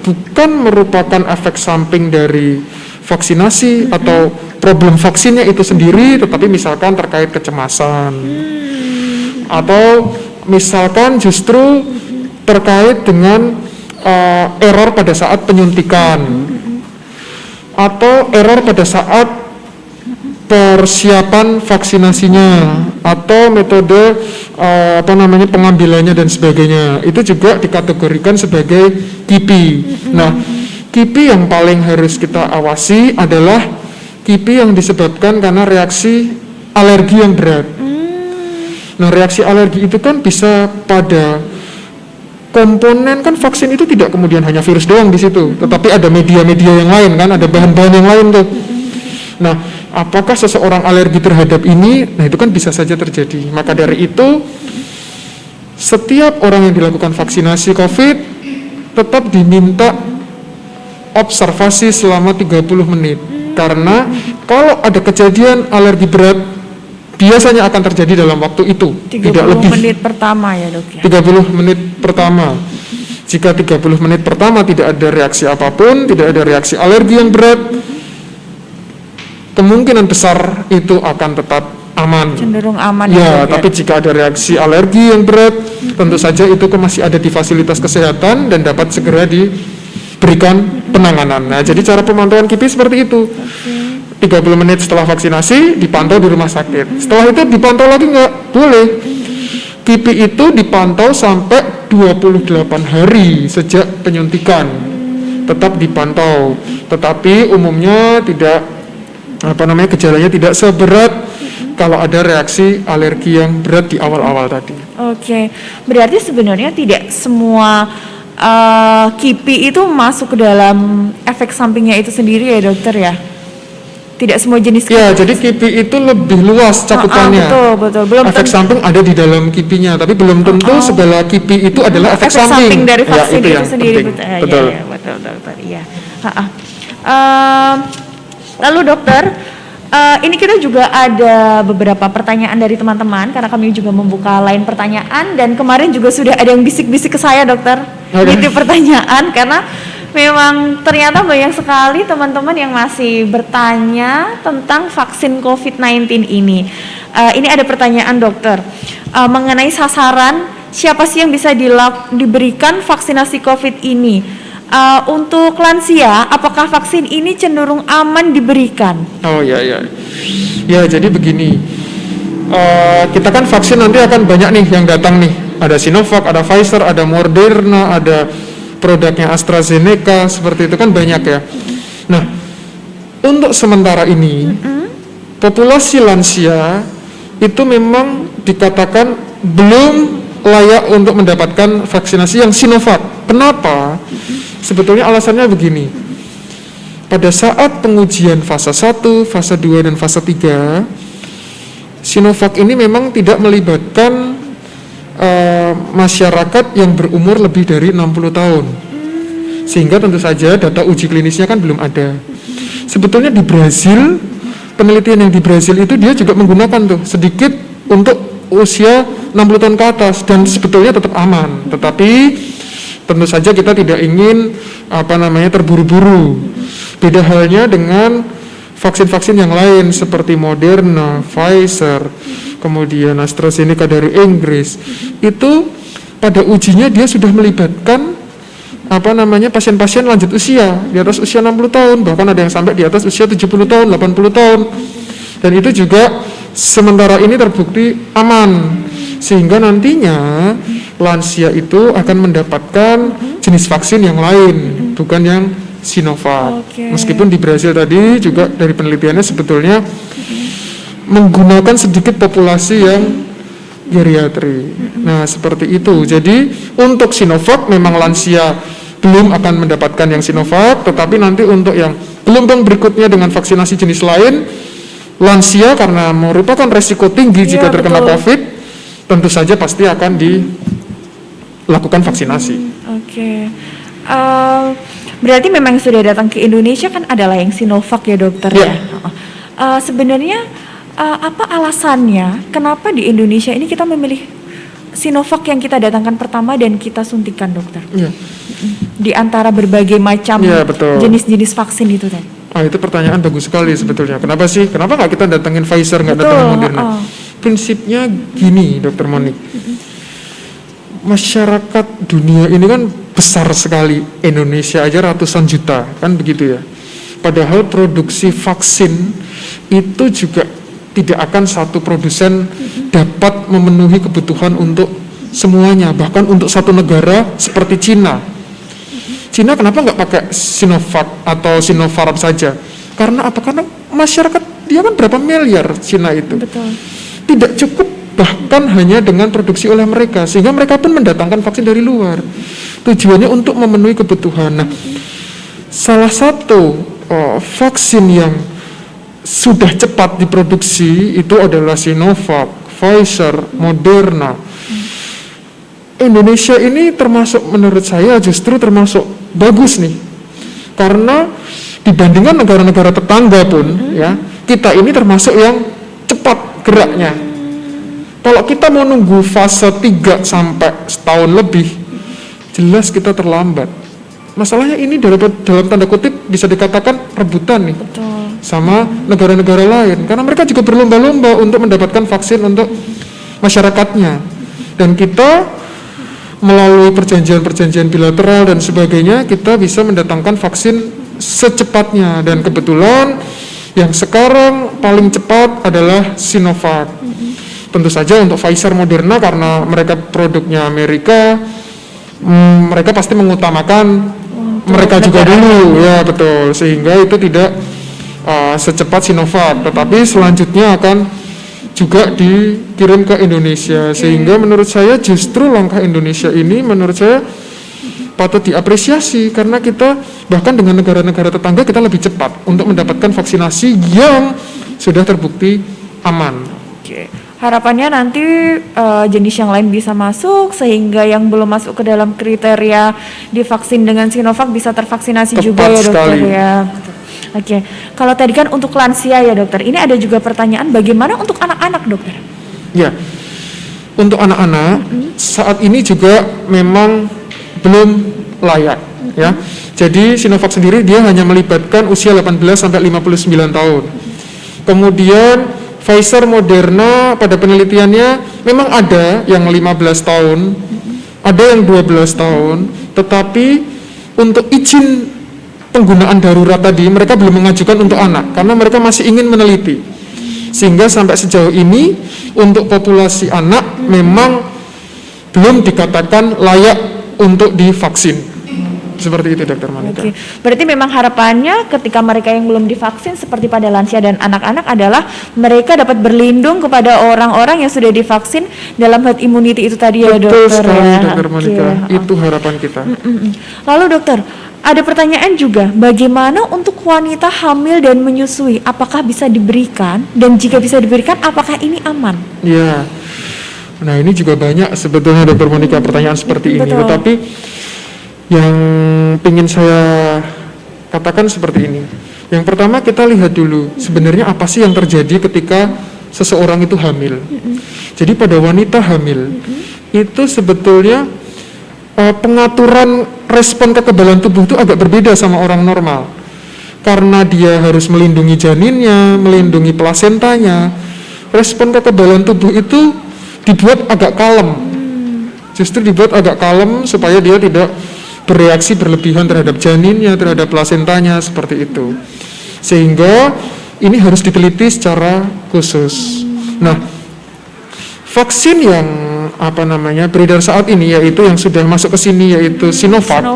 bukan merupakan efek samping dari vaksinasi atau problem vaksinnya itu sendiri, tetapi misalkan terkait kecemasan, atau misalkan justru terkait dengan error pada saat penyuntikan, atau error pada saat persiapan vaksinasinya, atau metode pengambilannya dan sebagainya. Itu juga dikategorikan sebagai KIPI. Nah, KIPI yang paling harus kita awasi adalah KIPI yang disebabkan karena reaksi alergi yang berat. Nah, reaksi alergi itu kan bisa pada komponen, kan vaksin itu tidak kemudian hanya virus doang di situ, tetapi ada media-media yang lain kan, ada bahan-bahan yang lain tuh. Nah, apakah seseorang alergi terhadap ini? Nah, itu kan bisa saja terjadi. Maka dari itu, setiap orang yang dilakukan vaksinasi COVID tetap diminta observasi selama 30 menit. Karena kalau ada kejadian alergi berat, biasanya akan terjadi dalam waktu itu, 30 tidak lebih. menit pertama ya dok ya? 30 menit pertama. Jika 30 menit pertama tidak ada reaksi apapun, tidak ada reaksi alergi yang berat, kemungkinan besar itu akan tetap aman. Cenderung aman ya, dok, tapi jika ada reaksi alergi yang berat, tentu saja itu masih ada di fasilitas kesehatan dan dapat segera diberikan penanganan. Nah, jadi cara pemantauan KIPI seperti itu. 30 menit setelah vaksinasi dipantau di rumah sakit. Setelah itu dipantau lagi nggak? Boleh. KIPI itu dipantau sampai 28 hari sejak penyuntikan. Tetap dipantau. Tetapi umumnya tidak gejalanya tidak seberat kalau ada reaksi alergi yang berat di awal-awal tadi. Oke. Berarti sebenarnya tidak semua KIPI itu masuk ke dalam efek sampingnya itu sendiri ya dokter ya? Tidak semua jenis KIPI. Ya, jadi KIPI itu lebih luas cakupannya. Betul. Belum efek samping ada di dalam KIPI-nya, tapi belum tentu segala KIPI itu adalah efek samping. Dari vaksin ya, itu sendiri. Betul. Ya, betul dokter. Iya. Lalu dokter, ini kita juga ada beberapa pertanyaan dari teman-teman karena kami juga membuka line pertanyaan dan kemarin juga sudah ada yang bisik-bisik ke saya dokter. Gitu pertanyaan karena memang ternyata banyak sekali teman-teman yang masih bertanya tentang vaksin COVID-19 ini. Ini ada pertanyaan dokter mengenai sasaran siapa sih yang bisa diberikan vaksinasi COVID ini. Untuk lansia, apakah vaksin ini cenderung aman diberikan? Oh ya. Ya, jadi begini. Kita kan vaksin nanti akan banyak nih yang datang nih. Ada Sinovac, ada Pfizer, ada Moderna, ada produknya AstraZeneca, seperti itu kan banyak ya. Nah, untuk sementara ini populasi lansia itu memang dikatakan belum layak untuk mendapatkan vaksinasi yang Sinovac. Kenapa? Sebetulnya alasannya begini. Pada saat pengujian fase 1, fase 2, dan fase 3, Sinovac ini memang tidak melibatkan masyarakat yang berumur lebih dari 60 tahun. Sehingga tentu saja data uji klinisnya kan belum ada. Sebetulnya di Brazil, penelitian yang di Brazil itu dia juga menggunakan tuh sedikit untuk usia 60 tahun ke atas dan sebetulnya tetap aman. Tetapi tentu saja kita tidak ingin terburu-buru. Beda halnya dengan vaksin-vaksin yang lain seperti Moderna, Pfizer, kemudian AstraZeneca dari Inggris. Itu pada ujinya dia sudah melibatkan pasien-pasien lanjut usia di atas usia 60 tahun, bahkan ada yang sampai di atas usia 70 tahun, 80 tahun. Dan itu juga sementara ini terbukti aman. Sehingga nantinya lansia itu akan mendapatkan jenis vaksin yang lain, bukan yang Sinovac. Meskipun di Brazil tadi juga dari penelitiannya sebetulnya menggunakan sedikit populasi yang geriatri. Nah, seperti itu. Jadi untuk Sinovac memang lansia belum akan mendapatkan yang Sinovac, tetapi nanti untuk yang gelombang berikutnya dengan vaksinasi jenis lain, lansia karena merupakan resiko tinggi jika terkena COVID, tentu saja pasti akan dilakukan vaksinasi. Berarti memang sudah datang ke Indonesia kan adalah yang Sinovac ya dokter ya. Sebenarnya apa alasannya kenapa di Indonesia ini kita memilih Sinovac yang kita datangkan pertama dan kita suntikan dokter? Di antara berbagai macam jenis-jenis vaksin itu tadi. Itu pertanyaan bagus sekali sebetulnya. Kenapa nggak kita datangin Pfizer, nggak datangin Moderna? Prinsipnya gini, Dokter Monik. Masyarakat dunia ini kan besar sekali, Indonesia aja ratusan juta, kan begitu ya. Padahal produksi vaksin itu juga tidak akan satu produsen dapat memenuhi kebutuhan untuk semuanya, bahkan untuk satu negara seperti Cina. Cina kenapa nggak pakai Sinovac atau Sinopharm saja? Karena apa? Karena masyarakat dia kan berapa miliar Cina itu. Betul. Tidak cukup bahkan hanya dengan produksi oleh mereka, sehingga mereka pun mendatangkan vaksin dari luar. Tujuannya untuk memenuhi kebutuhan. Nah, salah satu vaksin yang sudah cepat diproduksi itu adalah Sinovac, Pfizer, Moderna. Indonesia ini termasuk, menurut saya justru termasuk bagus nih, karena dibandingkan negara-negara tetangga pun ya, kita ini termasuk yang cepat geraknya. Kalau kita mau nunggu fase 3 sampai setahun lebih, jelas kita terlambat. Masalahnya ini dalam tanda kutip bisa dikatakan rebutan nih. Betul. Sama negara-negara lain, karena mereka juga berlomba-lomba untuk mendapatkan vaksin untuk masyarakatnya. Dan kita melalui perjanjian-perjanjian bilateral dan sebagainya, kita bisa mendatangkan vaksin secepatnya. Dan kebetulan yang sekarang paling cepat adalah Sinovac. Tentu saja untuk Pfizer, Moderna karena mereka produknya Amerika, mereka pasti mengutamakan mereka juga dulu, ya betul, sehingga itu tidak secepat Sinovac, tetapi selanjutnya akan juga dikirim ke Indonesia. Sehingga menurut saya justru langkah Indonesia ini menurut saya patut diapresiasi, karena kita bahkan dengan negara-negara tetangga kita lebih cepat untuk mendapatkan vaksinasi yang sudah terbukti aman. Harapannya nanti jenis yang lain bisa masuk, sehingga yang belum masuk ke dalam kriteria divaksin dengan Sinovac bisa tervaksinasi. Tepat juga ya dokter sekali. Ya. Oke, kalau tadi kan untuk lansia ya dokter, ini ada juga pertanyaan bagaimana untuk anak-anak dokter? Ya, untuk anak-anak saat ini juga memang belum layak ya. Jadi Sinovac sendiri dia hanya melibatkan usia 18 sampai 59 tahun. Kemudian Pfizer, Moderna pada penelitiannya memang ada yang 15 tahun, ada yang 12 tahun, tetapi untuk izin penggunaan darurat tadi mereka belum mengajukan untuk anak karena mereka masih ingin meneliti. Sehingga sampai sejauh ini untuk populasi anak memang belum dikatakan layak untuk divaksin. Seperti itu Dr. Monika. Oke. Berarti memang harapannya ketika mereka yang belum divaksin seperti pada lansia dan anak-anak adalah mereka dapat berlindung kepada orang-orang yang sudah divaksin dalam herd immunity itu tadi. Betul ya dokter. Betul sekali ya. Dr. Monika. Itu harapan kita. Lalu dokter, ada pertanyaan juga, bagaimana untuk wanita hamil dan menyusui? Apakah bisa diberikan? Dan jika bisa diberikan, apakah ini aman? Ya, nah ini juga banyak sebetulnya Dr. Monika pertanyaan seperti ini. Tetapi yang ingin saya katakan seperti ini. Yang pertama kita lihat dulu sebenarnya apa sih yang terjadi ketika seseorang itu hamil. Jadi pada wanita hamil itu sebetulnya pengaturan respon kekebalan tubuh itu agak berbeda sama orang normal. Karena dia harus melindungi janinnya, melindungi plasentanya. Respon kekebalan tubuh itu dibuat agak kalem. Justru dibuat agak kalem supaya dia tidak bereaksi berlebihan terhadap janinnya, terhadap plasentanya, seperti itu. Sehingga ini harus diteliti secara khusus. Nah, vaksin yang beredar saat ini yaitu yang sudah masuk ke sini yaitu Sinovac.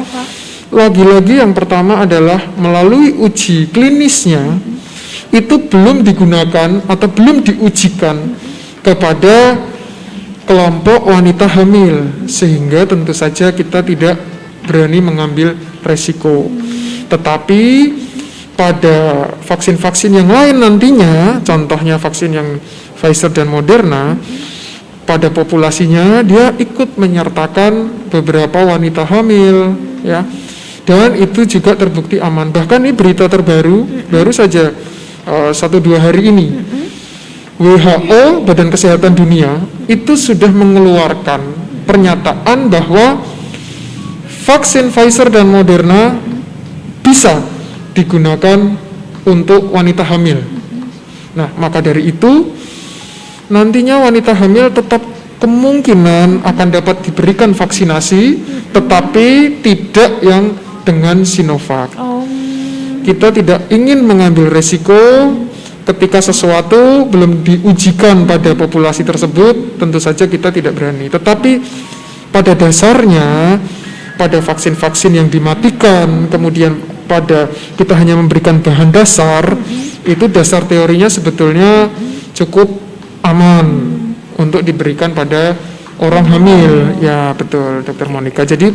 Lagi-lagi yang pertama adalah melalui uji klinisnya itu belum digunakan atau belum diujikan kepada kelompok wanita hamil, sehingga tentu saja kita tidak berani mengambil resiko. Tetapi pada vaksin-vaksin yang lain nantinya, contohnya vaksin yang Pfizer dan Moderna, pada populasinya dia ikut menyertakan beberapa wanita hamil, ya, dan itu juga terbukti aman. Bahkan ini berita terbaru, baru saja 1-2 hari ini, WHO, Badan Kesehatan Dunia, itu sudah mengeluarkan pernyataan bahwa vaksin Pfizer dan Moderna bisa digunakan untuk wanita hamil. Nah, maka dari itu nantinya wanita hamil tetap kemungkinan akan dapat diberikan vaksinasi, tetapi tidak yang dengan Sinovac. Kita tidak ingin mengambil resiko ketika sesuatu belum diujikan pada populasi tersebut, tentu saja kita tidak berani. Tetapi pada dasarnya pada vaksin-vaksin yang dimatikan, kemudian pada kita hanya memberikan bahan dasar, itu dasar teorinya sebetulnya cukup aman untuk diberikan pada orang hamil. Ya betul, Dokter Monica. Jadi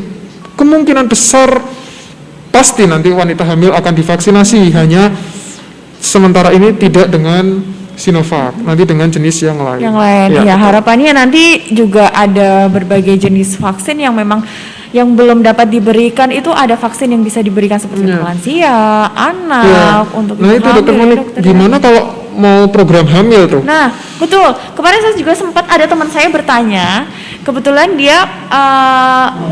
kemungkinan besar pasti nanti wanita hamil akan divaksinasi, hanya sementara ini tidak dengan Sinovac, nanti dengan jenis yang lain. Yang lain, ya betul. harapannya nanti juga ada berbagai jenis vaksin yang memang yang belum dapat diberikan, itu ada vaksin yang bisa diberikan seperti untuk lansia, anak, untuk Nah ibu itu hamil, Dokter Monik, dokter, gimana kalau mau program hamil tuh? Nah, betul. Kemarin saya juga sempat ada teman saya bertanya, kebetulan dia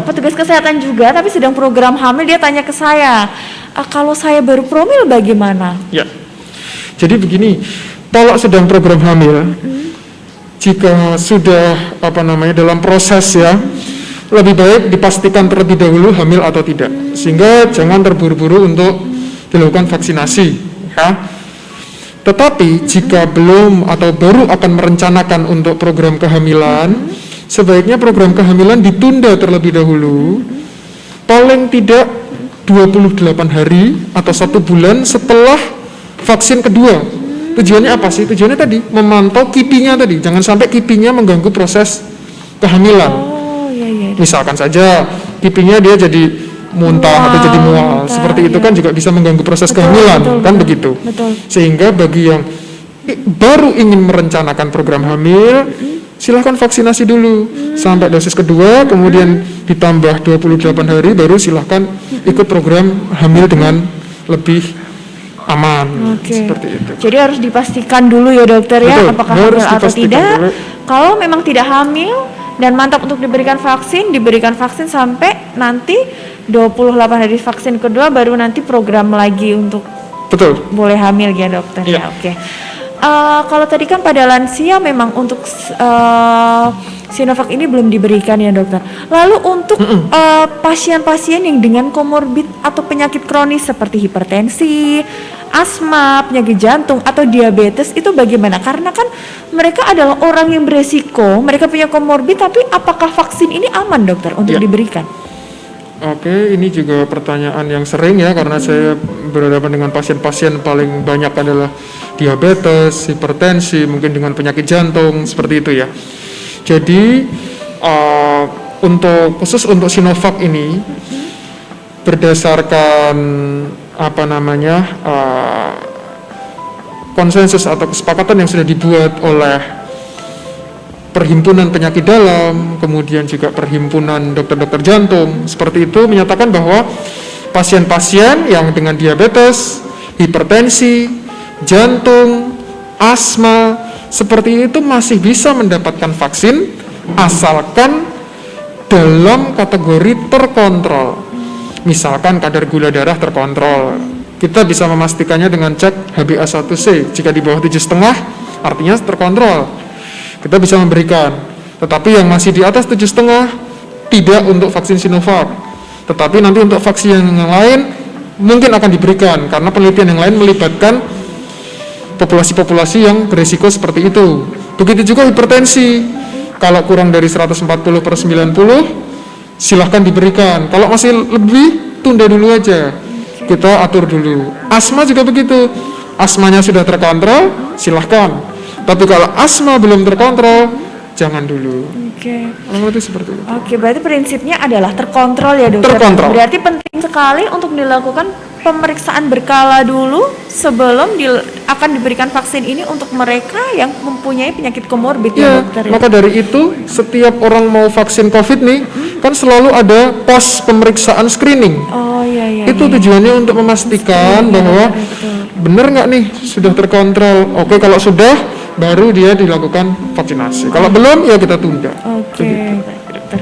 petugas kesehatan juga, tapi sedang program hamil, dia tanya ke saya, kalau saya baru promil bagaimana? Ya, jadi begini, kalau sedang program hamil, jika sudah dalam proses ya, lebih baik dipastikan terlebih dahulu hamil atau tidak, sehingga jangan terburu-buru untuk dilakukan vaksinasi ya. Tetapi jika belum atau baru akan merencanakan untuk program kehamilan, sebaiknya program kehamilan ditunda terlebih dahulu, paling tidak 28 hari atau 1 bulan setelah vaksin kedua. Tujuannya apa sih? Tujuannya tadi memantau kipinya tadi, jangan sampai kipinya mengganggu proses kehamilan. Misalkan saja kipinya dia jadi muntah atau jadi mual, seperti itu kan juga bisa mengganggu proses kehamilan, kan begitu. Sehingga bagi yang baru ingin merencanakan program hamil, silahkan vaksinasi dulu sampai dosis kedua, kemudian ditambah 28 hari, baru silahkan ikut program hamil dengan lebih aman. Seperti itu. Jadi harus dipastikan dulu ya dokter ya, apakah hamil atau tidak. Dulu. Kalau memang tidak hamil dan mantap untuk diberikan vaksin sampai nanti 28 hari vaksin kedua, baru nanti program lagi untuk boleh hamil ya dokter ya. Oke. Kalau tadi kan pada lansia memang untuk Sinovac ini belum diberikan ya dokter. Lalu untuk pasien-pasien yang dengan komorbid atau penyakit kronis seperti hipertensi, asma, penyakit jantung atau diabetes itu bagaimana? Karena kan mereka adalah orang yang beresiko, mereka punya komorbid, tapi apakah vaksin ini aman dokter untuk diberikan? Oke, ini juga pertanyaan yang sering ya, karena saya berhadapan dengan pasien-pasien paling banyak adalah diabetes, hipertensi, mungkin dengan penyakit jantung, seperti itu ya. Jadi khusus untuk Sinovac ini berdasarkan konsensus atau kesepakatan yang sudah dibuat oleh Perhimpunan Penyakit Dalam, kemudian juga Perhimpunan Dokter-Dokter Jantung, seperti itu menyatakan bahwa pasien-pasien yang dengan diabetes, hipertensi, jantung, asma, seperti itu masih bisa mendapatkan vaksin asalkan dalam kategori terkontrol. Misalkan kadar gula darah terkontrol, kita bisa memastikannya dengan cek HbA1c. Jika di bawah 7,5 artinya terkontrol, kita bisa memberikan. Tetapi yang masih di atas 7,5 tidak untuk vaksin Sinovac. Tetapi nanti untuk vaksin yang lain mungkin akan diberikan, karena penelitian yang lain melibatkan populasi-populasi yang berisiko seperti itu. Begitu juga hipertensi, kalau kurang dari 140/90 silahkan diberikan. Kalau masih lebih, tunda dulu aja, kita atur dulu. Asma juga begitu, asmanya sudah terkontrol, silahkan. Tapi kalau asma belum terkontrol, jangan dulu. Berarti seperti itu. Berarti prinsipnya adalah terkontrol ya dokter. Terkontrol. Berarti penting sekali untuk dilakukan pemeriksaan berkala dulu sebelum akan diberikan vaksin ini untuk mereka yang mempunyai penyakit komorbid ya dokter ya. Maka dari itu setiap orang mau vaksin COVID nih kan selalu ada pos pemeriksaan screening. Itu tujuannya untuk memastikan bahwa benar nggak nih sudah terkontrol. Oke, kalau sudah baru dia dilakukan vaksinasi. Kalau belum ya kita tunda. Dokter.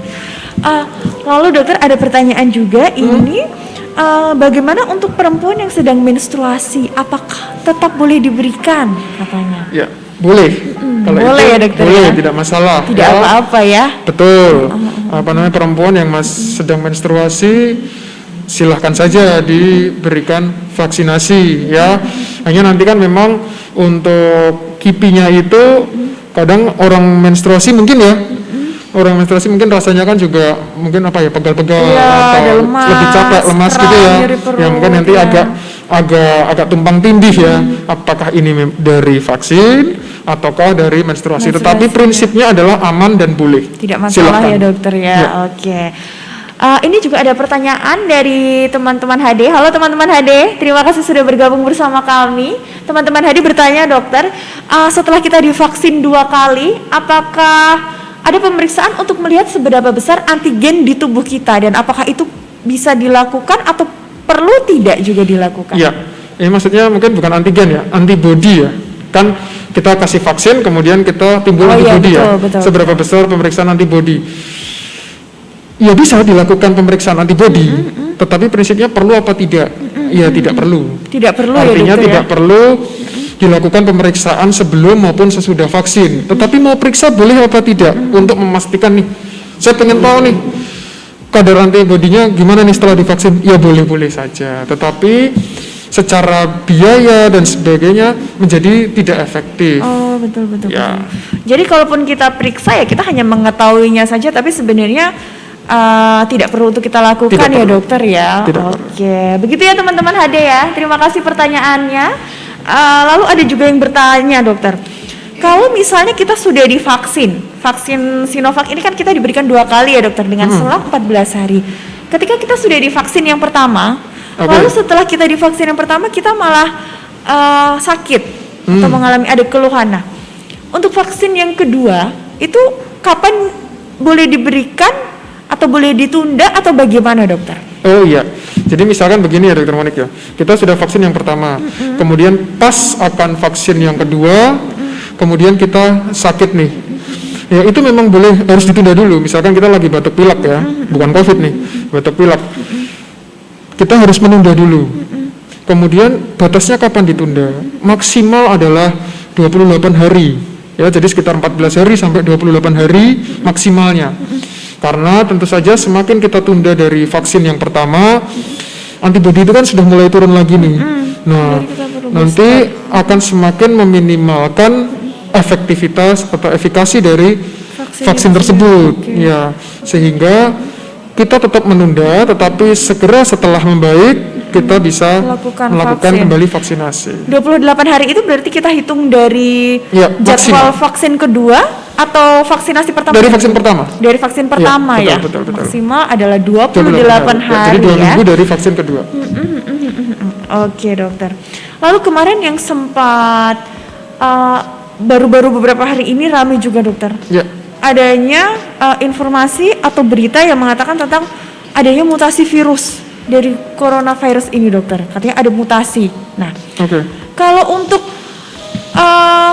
Lalu dokter ada pertanyaan juga ini. Bagaimana untuk perempuan yang sedang menstruasi, apakah tetap boleh diberikan katanya? Ya, boleh. Kalau boleh itu, ya dokter boleh, ya? tidak masalah. Tidak apa-apa ya? Betul. Perempuan yang sedang menstruasi, silahkan saja diberikan vaksinasi ya. Hanya nanti kan memang untuk kipinya itu kadang orang menstruasi mungkin ya orang menstruasi mungkin rasanya kan juga mungkin apa ya, pegal-pegal Iya, ada atau lemas, lebih capek, lemas kram, gitu ya. nyeri perut, Ya mungkin nanti ya. agak tumpang tindih ya. Apakah ini dari vaksin ataukah dari menstruasi? Tetapi prinsipnya adalah aman dan boleh. Tidak masalah Silakan. ya dokter ya. Ya. Oke. Ini juga ada pertanyaan dari teman-teman HD. Halo teman-teman HD, terima kasih sudah bergabung bersama kami. Teman-teman HD bertanya dokter, setelah kita divaksin 2 kali, apakah ada pemeriksaan untuk melihat seberapa besar antigen di tubuh kita dan apakah itu bisa dilakukan atau perlu tidak juga dilakukan? Iya, ini maksudnya mungkin bukan antigen ya, antibody ya. Kan kita kasih vaksin, kemudian kita timbul antibody ya. Betul. Seberapa besar pemeriksaan antibody? Ya bisa dilakukan pemeriksaan antibody, tetapi prinsipnya perlu apa tidak? Ya tidak perlu. Tidak perlu Artinya ya dokter tidak perlu dilakukan pemeriksaan sebelum maupun sesudah vaksin. Tetapi mau periksa boleh apa tidak untuk memastikan nih. Saya pengen tahu nih kadar antibodinya gimana nih setelah divaksin. Ya boleh-boleh saja. Tetapi secara biaya dan sebagainya menjadi tidak efektif. Oh betul. Ya. Jadi kalaupun kita periksa ya kita hanya mengetahuinya saja, tapi sebenarnya tidak perlu untuk kita lakukan Tidak ya perlu. dokter ya. Tidak perlu. Oke, begitu ya teman-teman HD ya. Terima kasih pertanyaannya. Lalu ada juga yang bertanya dokter, kalau misalnya kita sudah divaksin, vaksin Sinovac ini kan kita diberikan 2 kali ya dokter dengan selang 14 hari. Ketika kita sudah divaksin yang pertama, lalu setelah kita divaksin yang pertama kita malah sakit atau mengalami ada keluhan. Nah, untuk vaksin yang kedua itu kapan boleh diberikan atau boleh ditunda atau bagaimana dokter? Oh iya, jadi misalkan begini ya dokter Monik ya, kita sudah vaksin yang pertama, kemudian pas akan vaksin yang kedua, kemudian kita sakit nih, ya itu memang boleh harus ditunda dulu. Misalkan kita lagi batuk pilek ya, bukan COVID nih, batuk pilek, kita harus menunda dulu. Kemudian batasnya kapan ditunda? Maksimal adalah 28 hari, ya jadi sekitar 14 hari sampai 28 hari maksimalnya. Karena tentu saja semakin kita tunda dari vaksin yang pertama, antibodi itu kan sudah mulai turun lagi nih. Nah, nanti akan semakin meminimalkan efektivitas atau efikasi dari vaksin tersebut. Ya, sehingga kita tetap menunda, tetapi segera setelah membaik kita bisa melakukan kembali vaksinasi. 28 hari itu berarti kita hitung dari Ya, jadwal maksimal. vaksin kedua atau vaksinasi pertama? Dari vaksin pertama. Dari vaksin pertama Ya, ya. betul. Maksimal adalah 28 28 hari Jadi 2 ya. minggu dari vaksin kedua. Oke dokter. Lalu kemarin yang sempat baru-baru beberapa hari ini ramai juga dokter. Ya. Adanya informasi atau berita yang mengatakan tentang adanya mutasi virus dari coronavirus ini dokter. Katanya ada mutasi. Nah, Oke. kalau untuk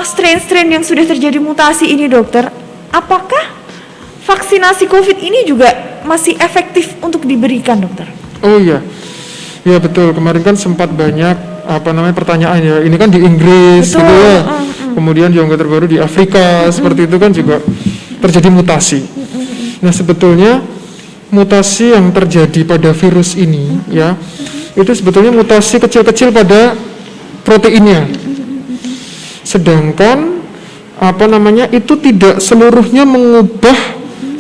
strain-strain yang sudah terjadi mutasi ini dokter, apakah vaksinasi COVID ini juga masih efektif untuk diberikan dokter? Oh iya, ya betul. Kemarin kan sempat banyak pertanyaan ya. Ini kan di Inggris Betul. gitu ya. Kemudian yang terbaru di Afrika seperti itu kan juga terjadi mutasi. Nah sebetulnya mutasi yang terjadi pada virus ini ya itu sebetulnya mutasi kecil-kecil pada proteinnya. Sedangkan itu tidak seluruhnya mengubah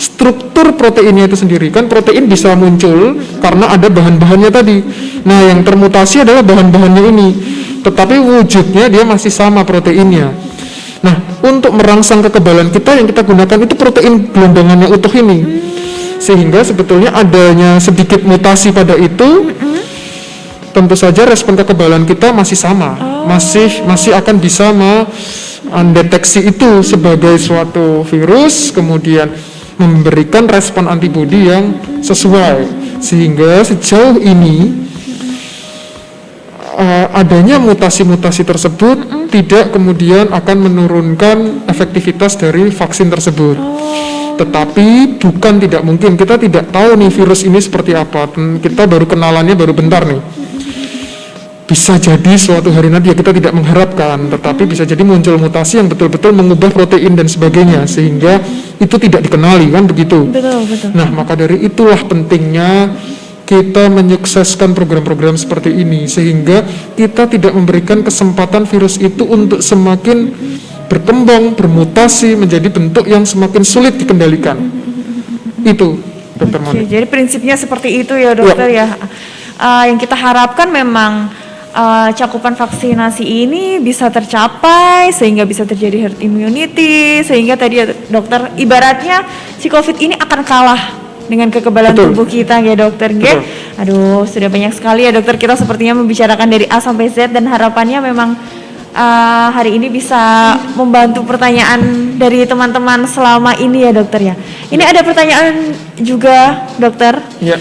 struktur proteinnya itu sendiri. Kan protein bisa muncul karena ada bahan-bahannya tadi. Nah, yang termutasi adalah bahan-bahannya ini. Tetapi wujudnya dia masih sama proteinnya. Nah, untuk merangsang kekebalan kita yang kita gunakan itu protein gelondongannya utuh ini. Sehingga sebetulnya adanya sedikit mutasi pada itu, tentu saja respon kekebalan kita masih sama. Masih akan bisa mendeteksi itu sebagai suatu virus, kemudian memberikan respon antibodi yang sesuai. Sehingga sejauh ini adanya mutasi-mutasi tersebut tidak kemudian akan menurunkan efektivitas dari vaksin tersebut. Tetapi bukan tidak mungkin, kita tidak tahu nih virus ini seperti apa, kita baru kenalannya baru bentar nih. Bisa jadi suatu hari nanti ya kita tidak mengharapkan, tetapi bisa jadi muncul mutasi yang betul-betul mengubah protein dan sebagainya, sehingga itu tidak dikenali, kan begitu. Betul. Nah, maka dari itulah pentingnya kita menyukseskan program-program seperti ini, sehingga kita tidak memberikan kesempatan virus itu untuk semakin berkembang, bermutasi menjadi bentuk yang semakin sulit dikendalikan. Itu, Dokter Oke, Monik. jadi prinsipnya seperti itu ya dokter ya. Yang kita harapkan memang cakupan vaksinasi ini bisa tercapai sehingga bisa terjadi herd immunity, sehingga tadi ya dokter ibaratnya si COVID ini akan kalah dengan kekebalan Betul. tubuh kita ya dokter. Betul. Aduh, sudah banyak sekali ya dokter, kita sepertinya membicarakan dari A sampai Z dan harapannya memang hari ini bisa membantu pertanyaan dari teman-teman selama ini ya dokter ya. Ini ada pertanyaan juga dokter. Ya.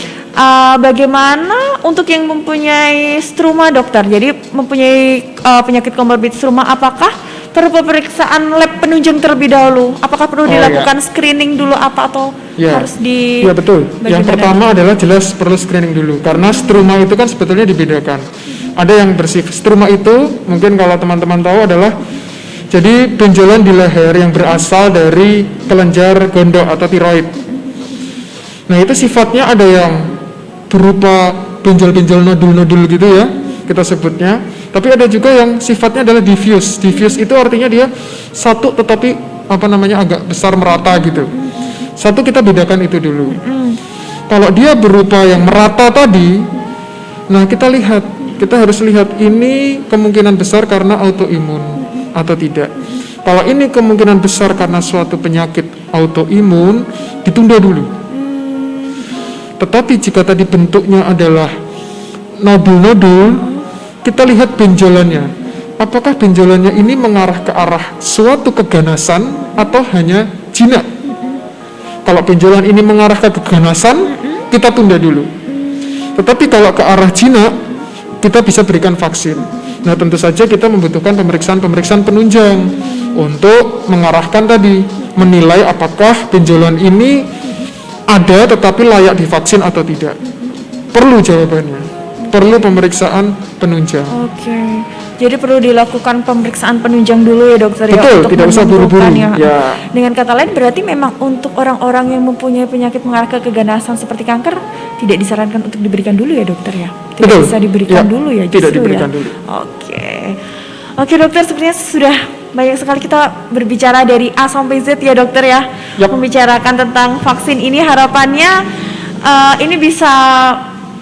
Bagaimana untuk yang mempunyai struma dokter? Jadi mempunyai penyakit komorbid struma, apakah perlu pemeriksaan lab penunjang terlebih dahulu? Apakah perlu dilakukan screening dulu apa atau harus di? Ya betul. Yang bagaimana? pertama adalah jelas perlu screening dulu karena struma itu kan sebetulnya dibedakan. Ada yang bersifat struma itu mungkin kalau teman-teman tahu adalah jadi benjolan di leher yang berasal dari kelenjar gondok atau tiroid. Nah itu sifatnya ada yang berupa benjol-benjol nodul-nodul gitu ya kita sebutnya. Tapi ada juga yang sifatnya adalah diffuse. Diffuse itu artinya dia satu tetapi agak besar merata gitu. Satu kita bedakan itu dulu. Kalau dia berupa yang merata tadi, nah kita harus lihat ini kemungkinan besar karena autoimun atau tidak. Kalau ini kemungkinan besar karena suatu penyakit autoimun, ditunda dulu. Tetapi jika tadi bentuknya adalah nodul-nodul, kita lihat benjolannya. Apakah benjolannya ini mengarah ke arah suatu keganasan atau hanya jinak? Kalau benjolan ini mengarah ke keganasan, kita tunda dulu. Tetapi kalau ke arah jinak, kita bisa berikan vaksin. Nah tentu saja kita membutuhkan pemeriksaan penunjang untuk mengarahkan tadi, menilai apakah benjolan ini ada tetapi layak divaksin atau tidak. Perlu jawabannya, perlu pemeriksaan penunjang. Oke, jadi perlu dilakukan pemeriksaan penunjang dulu ya dokter ya. Betul, untuk tidak usah buru-buru. menentukan Ya. Dengan kata lain berarti memang untuk orang-orang yang mempunyai penyakit mengarah ke keganasan seperti kanker tidak disarankan untuk diberikan dulu ya dokter ya. Tidak Betul. bisa diberikan Ya, dulu ya. tidak justru diberikan ya. dulu. Oke dokter, sepertinya sudah banyak sekali kita berbicara dari A sampai Z ya dokter ya. Yap. Membicarakan tentang vaksin ini, harapannya ini bisa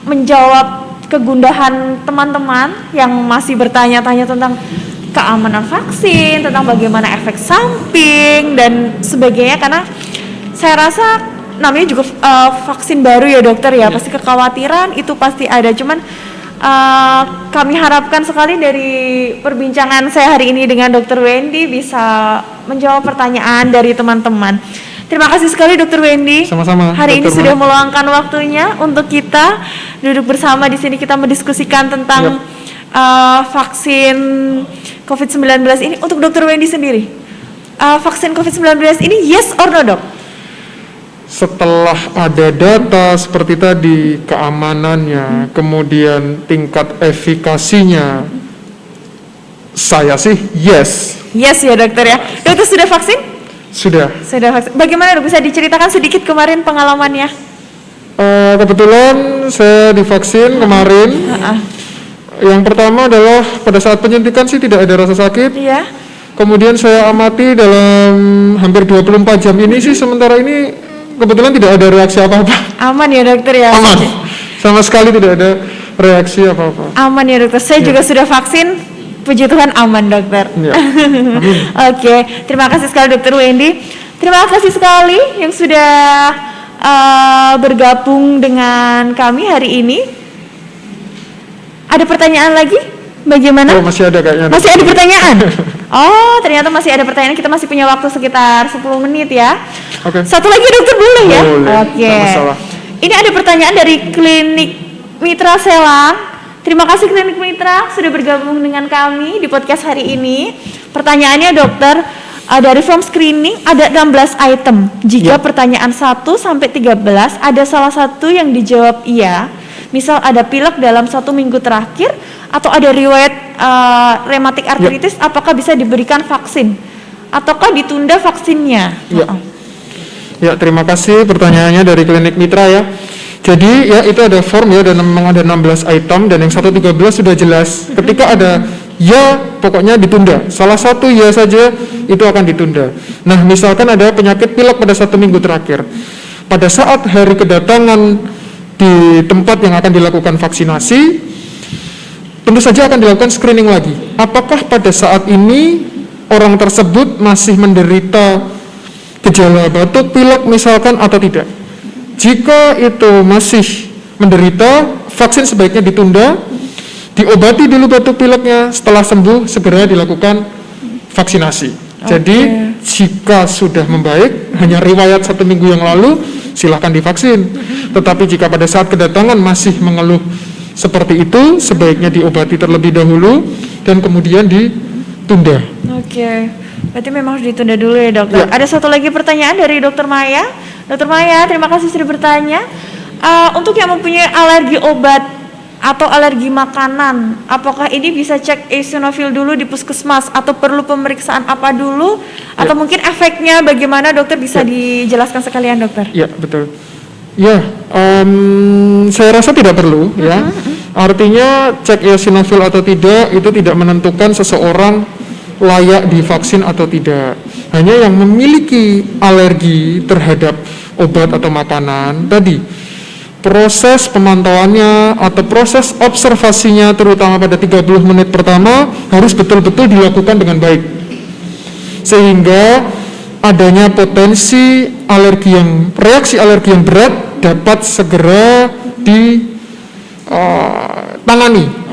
menjawab kegundahan teman-teman yang masih bertanya-tanya tentang keamanan vaksin, tentang bagaimana efek samping dan sebagainya, karena saya rasa namanya juga vaksin baru ya dokter ya, pasti kekhawatiran itu pasti ada, cuman kami harapkan sekali dari perbincangan saya hari ini dengan Dr. Wendy bisa menjawab pertanyaan dari teman-teman. Terima kasih sekali Dr. Wendy. Sama-sama, Hari ini Dr. sudah Monik. meluangkan waktunya untuk kita duduk bersama di sini, kita mendiskusikan tentang vaksin COVID-19 ini. Untuk Dr. Wendy sendiri, vaksin COVID-19 ini yes or no dok? Setelah ada data seperti tadi, keamanannya, kemudian tingkat efikasinya, saya sih yes. Yes ya dokter ya. Dokter sudah vaksin? Sudah. Sudah vaksin. Bagaimana dok, bisa diceritakan sedikit kemarin pengalamannya? Kebetulan saya divaksin kemarin. Yang pertama adalah pada saat penyuntikan sih tidak ada rasa sakit. Iya. Kemudian saya amati dalam hampir 24 jam ini sih sementara ini kebetulan tidak ada reaksi apa-apa. Aman ya dokter ya? Aman. Sama sekali tidak ada reaksi apa-apa. Aman ya dokter. Saya juga sudah vaksin. Puji Tuhan aman dokter. Ya. Oke, terima kasih sekali Dokter Wendy. Terima kasih sekali yang sudah bergabung dengan kami hari ini. Ada pertanyaan lagi? Bagaimana? Oh, masih ada kayaknya. Masih ada pertanyaan? Oh, ternyata masih ada pertanyaan. Kita masih punya waktu sekitar 10 menit ya. Oke. Satu lagi dokter boleh ya? Boleh, Oke. tak masalah. Ini ada pertanyaan dari Klinik Mitra Selang. Terima kasih Klinik Mitra sudah bergabung dengan kami di podcast hari ini. Pertanyaannya dokter, dari form screening ada 16 item. Jika pertanyaan 1 sampai 13 ada salah satu yang dijawab iya, misal ada pilek dalam 1 minggu terakhir atau ada riwayat rematik artritis, apakah bisa diberikan vaksin? Ataukah ditunda vaksinnya? Ya. Ya, terima kasih pertanyaannya dari Klinik Mitra ya. Jadi ya itu ada form ya, dan memang ada 16 item dan yang 113 sudah jelas. Ketika ada ya pokoknya ditunda. Salah satu ya saja itu akan ditunda. Nah, misalkan ada penyakit pilek pada 1 minggu terakhir. pada saat hari kedatangan di tempat yang akan dilakukan vaksinasi, tentu saja akan dilakukan screening lagi. Apakah pada saat ini orang tersebut masih menderita gejala batuk, pilek misalkan atau tidak? Jika itu masih menderita, vaksin sebaiknya ditunda, diobati dulu batuk pileknya, setelah sembuh segera dilakukan vaksinasi. Jadi jika sudah membaik, hanya riwayat 1 minggu yang lalu, silahkan divaksin. Tetapi jika pada saat kedatangan masih mengeluh seperti itu, sebaiknya diobati terlebih dahulu dan kemudian ditunda. Oke, berarti memang harus ditunda dulu ya dokter. Ada satu lagi pertanyaan dari Dokter Maya. Dokter Maya, terima kasih sudah bertanya. Untuk yang mempunyai alergi obat atau alergi makanan, apakah ini bisa cek eosinofil dulu di puskesmas atau perlu pemeriksaan apa dulu? Atau mungkin efeknya bagaimana dokter bisa dijelaskan sekalian dokter? Ya, betul. Ya, saya rasa tidak perlu ya. Artinya cek eosinofil atau tidak itu tidak menentukan seseorang layak divaksin atau tidak. Hanya yang memiliki alergi terhadap obat atau makanan tadi, proses pemantauannya atau proses observasinya terutama pada 30 menit pertama harus betul-betul dilakukan dengan baik, sehingga adanya potensi reaksi alergi yang berat dapat segera ditangani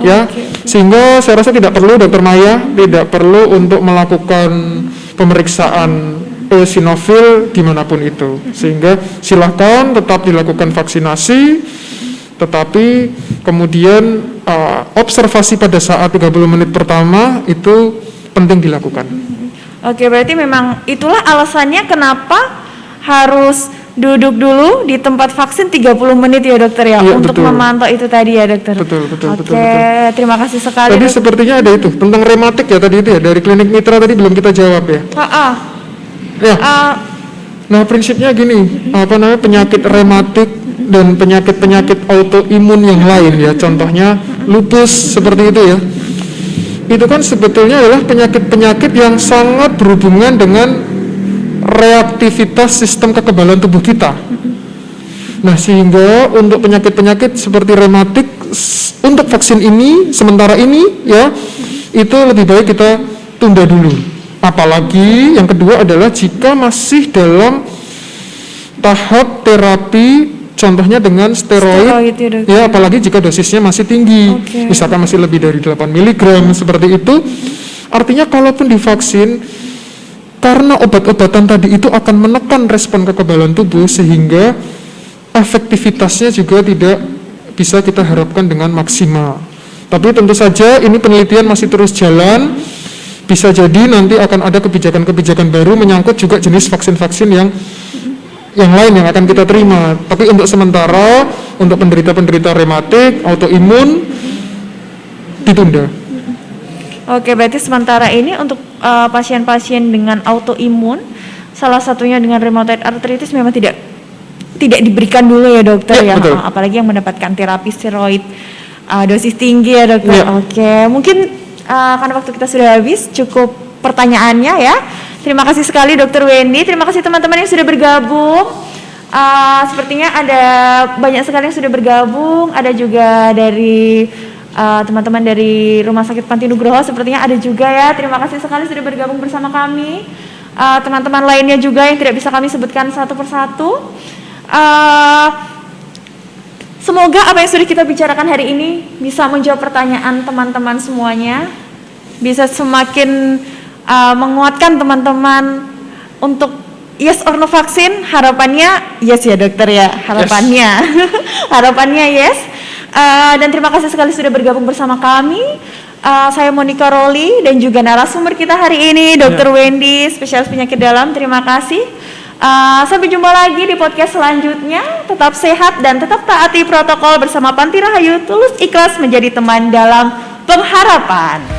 ya. Sehingga saya rasa tidak perlu Dokter Maya, tidak perlu untuk melakukan pemeriksaan eosinofil dimanapun itu, sehingga silahkan tetap dilakukan vaksinasi, tetapi kemudian observasi pada saat 30 menit pertama itu penting dilakukan. Oke, berarti memang itulah alasannya kenapa harus duduk dulu di tempat vaksin 30 menit ya dokter ya, untuk betul. Memantau itu tadi ya dokter. Betul. Terima kasih sekali. Tadi sepertinya ada itu tentang rematik ya tadi itu ya, dari klinik mitra tadi belum kita jawab ya. Ya. Nah prinsipnya gini, penyakit rematik dan penyakit autoimun yang lain ya, contohnya lupus seperti itu ya. Itu kan sebetulnya adalah penyakit-penyakit yang sangat berhubungan dengan reaktivitas sistem kekebalan tubuh kita. Nah, sehingga untuk penyakit-penyakit seperti rematik, untuk vaksin ini sementara ini ya, itu lebih baik kita tunda dulu. Apalagi yang kedua adalah jika masih dalam tahap terapi, contohnya dengan steroid ya, apalagi jika dosisnya masih tinggi, misalkan masih lebih dari 8 mg seperti itu. Artinya kalaupun divaksin, karena obat-obatan tadi itu akan menekan respon kekebalan tubuh, sehingga efektivitasnya juga tidak bisa kita harapkan dengan maksimal. Tapi tentu saja ini penelitian masih terus jalan, bisa jadi nanti akan ada kebijakan-kebijakan baru menyangkut juga jenis vaksin-vaksin yang lain yang akan kita terima. Tapi untuk sementara, untuk penderita-penderita rematik, autoimun, ditunda. Oke, berarti sementara ini untuk pasien-pasien dengan autoimun, salah satunya dengan rheumatoid arthritis memang tidak diberikan dulu ya dokter ya. Apalagi yang mendapatkan terapi steroid dosis tinggi ya dokter. Oke, mungkin karena waktu kita sudah habis, cukup pertanyaannya ya. Terima kasih sekali Dokter Wendy, terima kasih teman-teman yang sudah bergabung. Sepertinya ada banyak sekali yang sudah bergabung, ada juga dari teman-teman dari Rumah Sakit Panti Nugroho, sepertinya ada juga ya. Terima kasih sekali sudah bergabung bersama kami. Teman-teman lainnya juga yang tidak bisa kami sebutkan satu persatu. Semoga apa yang sudah kita bicarakan hari ini bisa menjawab pertanyaan teman-teman semuanya, bisa semakin menguatkan teman-teman untuk yes or no vaksin. Harapannya yes ya dokter ya, harapannya yes. Harapannya yes. Dan terima kasih sekali sudah bergabung bersama kami. Saya Monica Roli dan juga narasumber kita hari ini Dr. Wendy, spesialis penyakit dalam. Terima kasih. Sampai jumpa lagi di podcast selanjutnya. Tetap sehat dan tetap taati protokol bersama Panti Rahayu, tulus ikhlas menjadi teman dalam pengharapan.